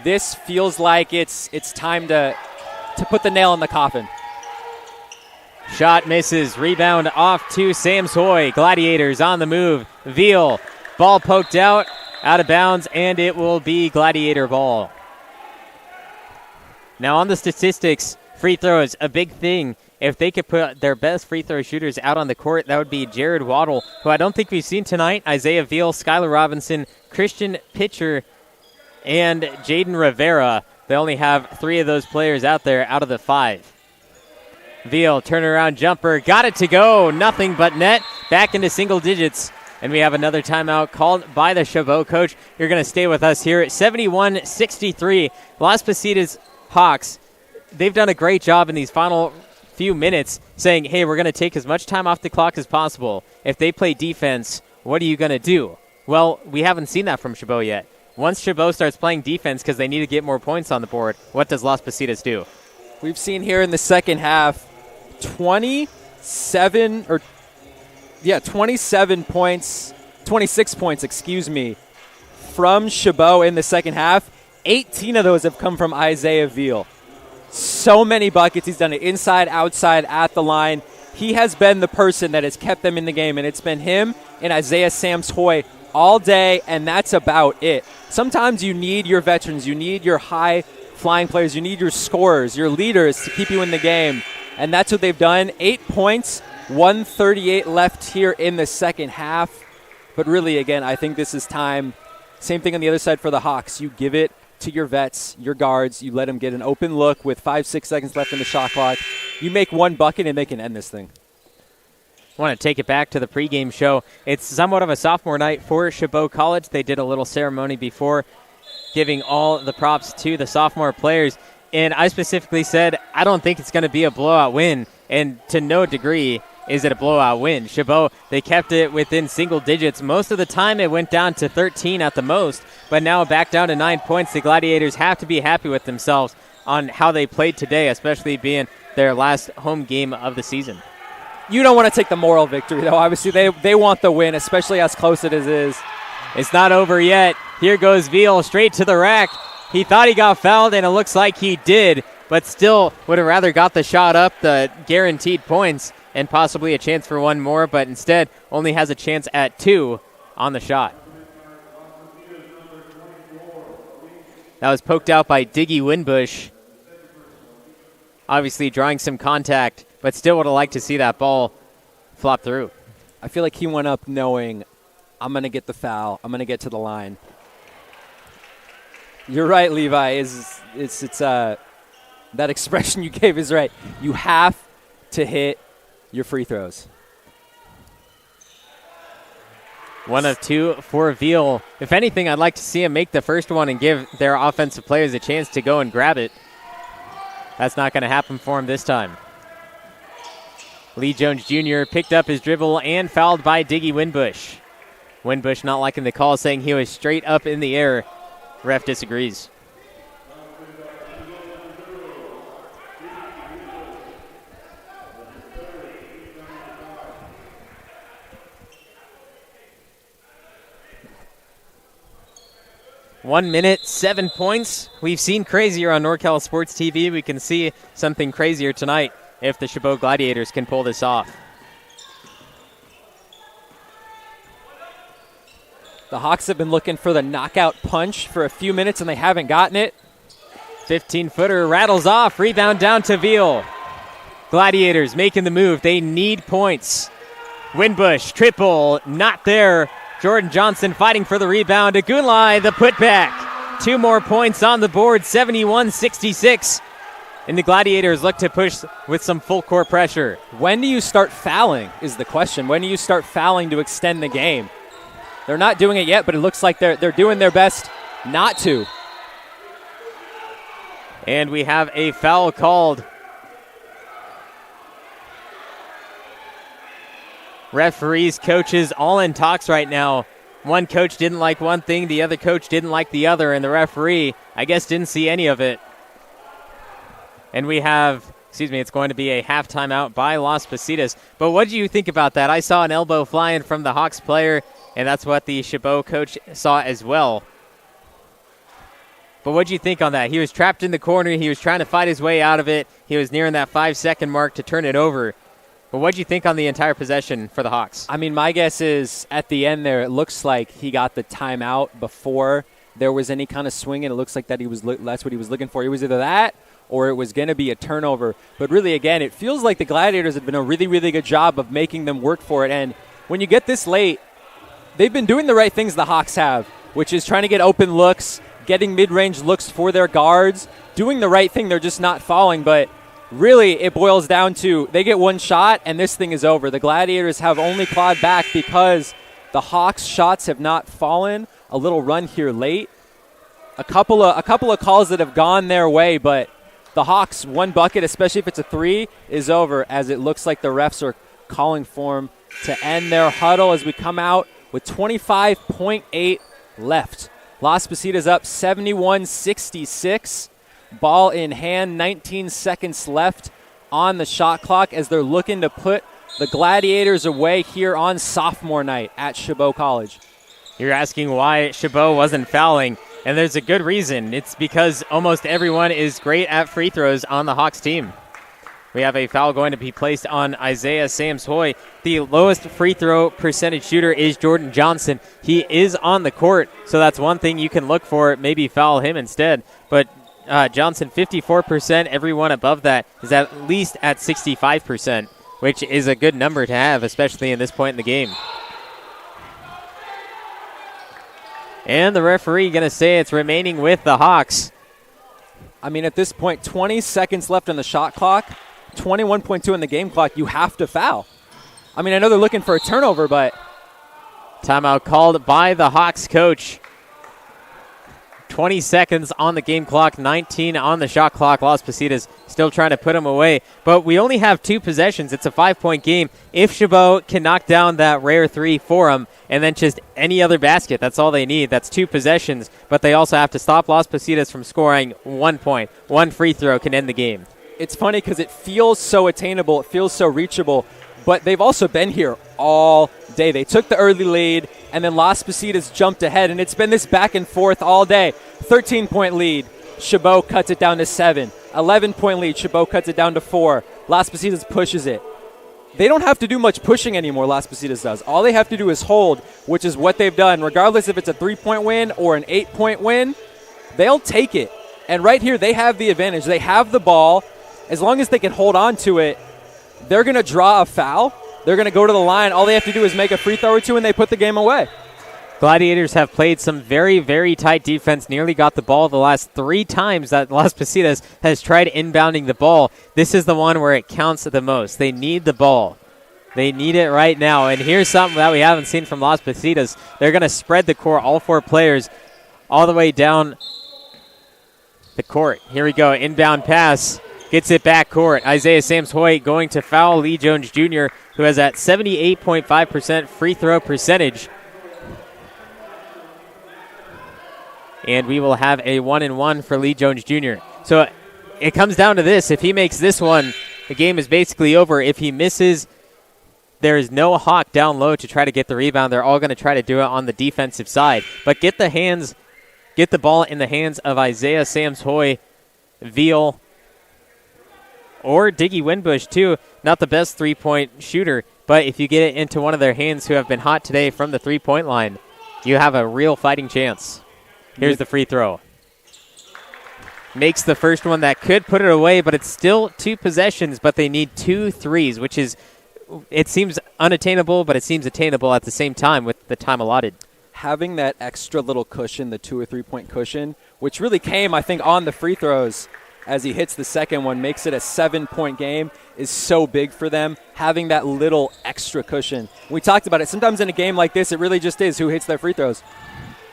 This feels like it's time to put the nail in the coffin. Shot misses. Rebound off to Sam's Hoy. Gladiators on the move. Veal. Ball poked out of bounds, and it will be Gladiator ball. Now on the statistics, free throws, a big thing. If they could put their best free throw shooters out on the court, that would be Jared Waddle, who I don't think we've seen tonight, Isaiah Veal, Skylar Robinson, Christian Pitcher, and Jaden Rivera. They only have 3 of those players out there out of the 5. Veal, turnaround jumper, got it to go. Nothing but net. Back into single digits. And we have another timeout called by the Chabot coach. You're going to stay with us here at 71-63. Las Positas Hawks, they've done a great job in these final few minutes saying, hey, we're going to take as much time off the clock as possible. If they play defense, what are you going to do? Well, we haven't seen that from Chabot yet. Once Chabot starts playing defense because they need to get more points on the board, what does Las Positas do? We've seen here in the second half 26 points, from Chabot in the second half. 18 of those have come from Isaiah Veal. So many buckets. He's done it inside, outside, at the line. He has been the person that has kept them in the game, and it's been him and Isaiah Sams Hoy all day, and that's about it. Sometimes you need your veterans, you need your high-flying players, you need your scorers, your leaders to keep you in the game, and that's what they've done. 8 points, 1:38 left here in the second half. But really, again, I think this is time. Same thing on the other side for the Hawks. You give it to your vets, your guards. You let them get an open look with 5-6 seconds left in the shot clock. You make one bucket, and they can end this thing. I want to take it back to the pregame show. It's somewhat of a sophomore night for Chabot College. They did a little ceremony before giving all the props to the sophomore players. And I specifically said, I don't think it's going to be a blowout win. And to no degree is it a blowout win. Chabot, they kept it within single digits. Most of the time it went down to 13 at the most. But now back down to 9 points. The Gladiators have to be happy with themselves on how they played today, especially being their last home game of the season. You don't want to take the moral victory, though. Obviously, they want the win, especially as close it is. It's not over yet. Here goes Veal straight to the rack. He thought he got fouled, and it looks like he did, but still would have rather got the shot up, the guaranteed points, and possibly a chance for one more, but instead only has a chance at 2 on the shot. That was poked out by Diggy Winbush. Obviously drawing some contact but still would have liked to see that ball flop through. I feel like he went up knowing I'm going to get the foul. I'm going to get to the line. You're right, Levi. That expression you gave is right. You have to hit your free throws. 1 of 2 for Veal. If anything, I'd like to see him make the first one and give their offensive players a chance to go and grab it. That's not going to happen for him this time. Lee Jones Jr. picked up his dribble and fouled by Diggy Winbush. Winbush not liking the call, saying he was straight up in the air. Ref disagrees. One minute, 7 points. We've seen crazier on NorCal Sports TV. We can see something crazier tonight if the Chabot Gladiators can pull this off. The Hawks have been looking for the knockout punch for a few minutes, and they haven't gotten it. 15-footer rattles off. Rebound down to Veal. Gladiators making the move. They need points. Winbush, triple, not there. Jordan Johnson fighting for the rebound. Agunlai, the putback. 2 more points on the board, 71-66. And the Gladiators look to push with some full court pressure. When do you start fouling is the question. When do you start fouling to extend the game? They're not doing it yet, but it looks like they're doing their best not to. And we have a foul called. Referees, coaches, all in talks right now. One coach didn't like one thing, the other coach didn't like the other, and the referee, I guess, didn't see any of it. And we have, it's going to be a halftime out by Las Positas. But what do you think about that? I saw an elbow flying from the Hawks player, and that's what the Chabot coach saw as well. But what do you think on that? He was trapped in the corner. He was trying to fight his way out of it. He was nearing that 5-second mark to turn it over. But what do you think on the entire possession for the Hawks? I mean, my guess is at the end there, it looks like he got the timeout before there was any kind of swing, and it looks like that that's what he was looking for. It was either that or it was going to be a turnover. But really, again, it feels like the Gladiators have been a really, really good job of making them work for it. And when you get this late, they've been doing the right things the Hawks have, which is trying to get open looks, getting mid-range looks for their guards, doing the right thing. They're just not falling, but really, it boils down to they get one shot, and this thing is over. The Gladiators have only clawed back because the Hawks' shots have not fallen. A little run here late. A couple of calls that have gone their way, but the Hawks, one bucket, especially if it's a 3, is over, as it looks like the refs are calling for them to end their huddle as we come out with 25.8 left. Las Positas up 71-66. Ball in hand, 19 seconds left on the shot clock as they're looking to put the Gladiators away here on sophomore night at Chabot College. You're asking why Chabot wasn't fouling, and there's a good reason. It's because almost everyone is great at free throws on the Hawks team. We have a foul going to be placed on Isaiah Sams-Hoy. The lowest free throw percentage shooter is Jordan Johnson. He is on the court, so that's one thing you can look for. Maybe foul him instead, but Johnson, 54%. Everyone above that is at least at 65%, which is a good number to have, especially in this point in the game. And the referee going to say it's remaining with the Hawks. I mean, at this point, 20 seconds left on the shot clock, 21.2 on the game clock. You have to foul. I mean, I know they're looking for a turnover, but timeout called by the Hawks coach. 20 seconds on the game clock, 19 on the shot clock. Las Positas still trying to put them away. But we only have 2 possessions. It's a 5-point game. If Chabot can knock down that rare 3 for them, and then just any other basket, that's all they need. That's 2 possessions. But they also have to stop Las Positas from scoring 1 point. 1 free throw can end the game. It's funny because it feels so attainable. It feels so reachable. But they've also been here all day. They took the early lead, and then Las Positas jumped ahead, and it's been this back and forth all day. 13-point lead. Chabot cuts it down to 7. 11-point lead. Chabot cuts it down to 4. Las Positas pushes it. They don't have to do much pushing anymore, Las Positas does. All they have to do is hold, which is what they've done. Regardless if it's a 3-point win or an 8-point win, they'll take it. And right here, they have the advantage. They have the ball. As long as they can hold on to it, they're going to draw a foul. They're going to go to the line. All they have to do is make a free throw or two, and they put the game away. Gladiators have played some very, very tight defense, nearly got the ball the last 3 times that Las Positas has tried inbounding the ball. This is the one where it counts the most. They need the ball. They need it right now. And here's something that we haven't seen from Las Positas. They're going to spread the court, all 4 players, all the way down the court. Here we go. Inbound pass. Gets it back court. Isaiah Sams-Hoyt going to foul Lee Jones Jr., who has that 78.5% free throw percentage. And we will have a 1-and-1 for Lee Jones Jr. So it comes down to this. If he makes this one, the game is basically over. If he misses, there is no Hawk down low to try to get the rebound. They're all going to try to do it on the defensive side. But get the ball in the hands of Isaiah Sams-Hoyt, Veal, or Diggy Winbush, too. Not the best three-point shooter, but if you get it into one of their hands who have been hot today from the three-point line, you have a real fighting chance. Here's the free throw. Makes the first one that could put it away, but it's still 2 possessions, but they need 2 threes, which is, it seems unattainable, but it seems attainable at the same time with the time allotted. Having that extra little cushion, the 2 or 3 point cushion, which really came, I think, on the free throws as he hits the second one, makes it a 7-point game, is so big for them. Having that little extra cushion. We talked about it. Sometimes in a game like this, it really just is who hits their free throws.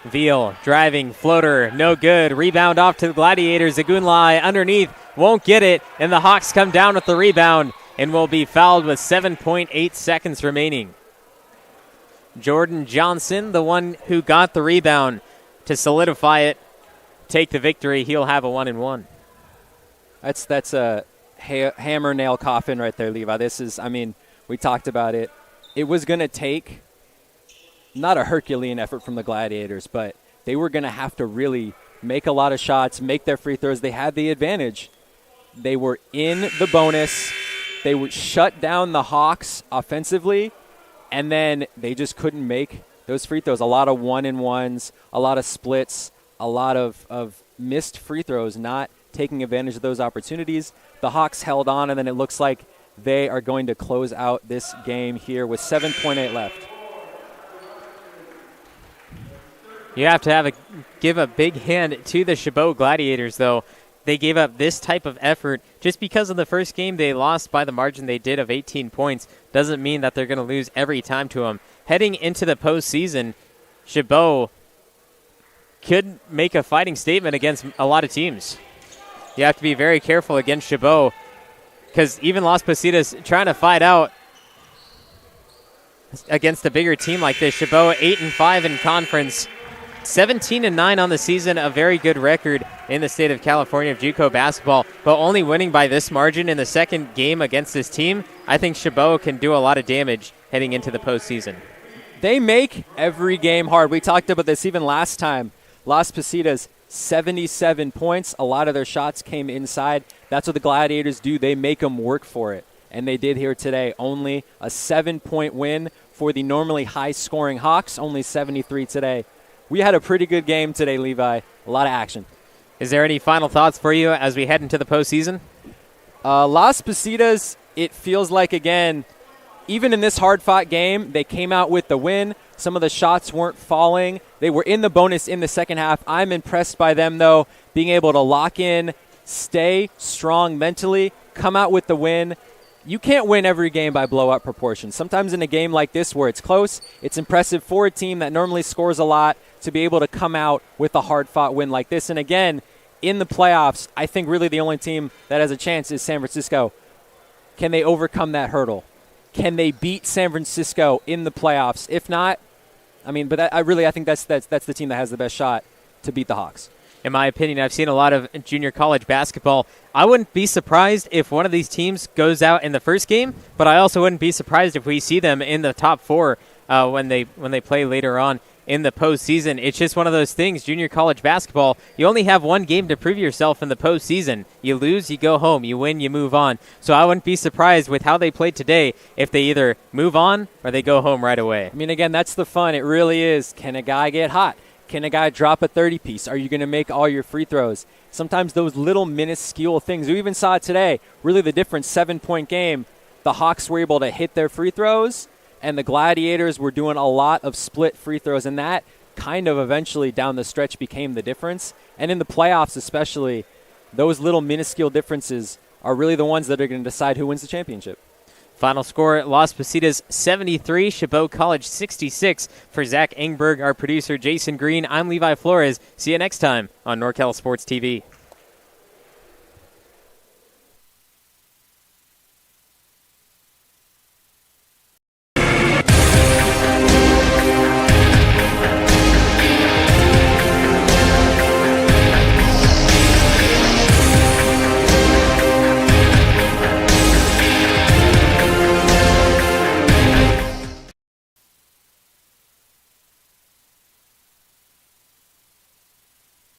Veal driving, floater, no good. Rebound off to the Gladiators. Agunlai underneath, won't get it, and the Hawks come down with the rebound and will be fouled with 7.8 seconds remaining. Jordan Johnson, the one who got the rebound to solidify it, take the victory. He'll have a 1-and-1. That's a hammer nail coffin right there, Levi. This is, I mean, we talked about it. It was going to take not a Herculean effort from the Gladiators, but they were going to have to really make a lot of shots, make their free throws. They had the advantage. They were in the bonus. They would shut down the Hawks offensively, and then they just couldn't make those free throws. A lot of 1-and-1s, a lot of splits, a lot of missed free throws, not taking advantage of those opportunities. The Hawks held on, and then it looks like they are going to close out this game here with 7.8 left. You have to give a big hand to the Chabot Gladiators, though. They gave up this type of effort just because of the first game they lost by the margin they did of 18 points. Doesn't mean that they're going to lose every time to them. Heading into the postseason, Chabot could make a fighting statement against a lot of teams. You have to be very careful against Chabot because even Las Positas trying to fight out against a bigger team like this. Chabot 8-5 in conference. 17-9 on the season, a very good record in the state of California of JUCO basketball, but only winning by this margin in the second game against this team. I think Chabot can do a lot of damage heading into the postseason. They make every game hard. We talked about this even last time. Las Positas, 77 points. A lot of their shots came inside. That's what the Gladiators do. They make them work for it, and they did here today. Only a 7-point win for the normally high-scoring Hawks, only 73 today. We had a pretty good game today, Levi. A lot of action. Is there any final thoughts for you as we head into the postseason? Las Positas, it feels like, again, even in this hard-fought game, they came out with the win. Some of the shots weren't falling. They were in the bonus in the second half. I'm impressed by them, though, being able to lock in, stay strong mentally, come out with the win. You can't win every game by blowout proportions. Sometimes in a game like this where it's close, it's impressive for a team that normally scores a lot to be able to come out with a hard-fought win like this. And again, in the playoffs, I think really the only team that has a chance is San Francisco. Can they overcome that hurdle? Can they beat San Francisco in the playoffs? If not, I mean, but I think that's the team that has the best shot to beat the Hawks. In my opinion, I've seen a lot of junior college basketball. I wouldn't be surprised if one of these teams goes out in the first game, but I also wouldn't be surprised if we see them in the top 4 when they play later on in the postseason. It's just one of those things, junior college basketball, you only have one game to prove yourself in the postseason. You lose, you go home. You win, you move on. So I wouldn't be surprised with how they played today if they either move on or they go home right away. I mean, again, that's the fun. It really is. Can a guy get hot? Can a guy drop a 30-piece? Are you going to make all your free throws? Sometimes those little minuscule things. We even saw it today. Really the difference, 7-point game. the Hawks were able to hit their free throws, and the Gladiators were doing a lot of split free throws, and that kind of eventually down the stretch became the difference. And in the playoffs especially, those little minuscule differences are really the ones that are going to decide who wins the championship. Final score, Las Positas 73, Chabot College 66. For Zach Engberg, our producer Jason Green, I'm Levi Flores. See you next time on NorCal Sports TV.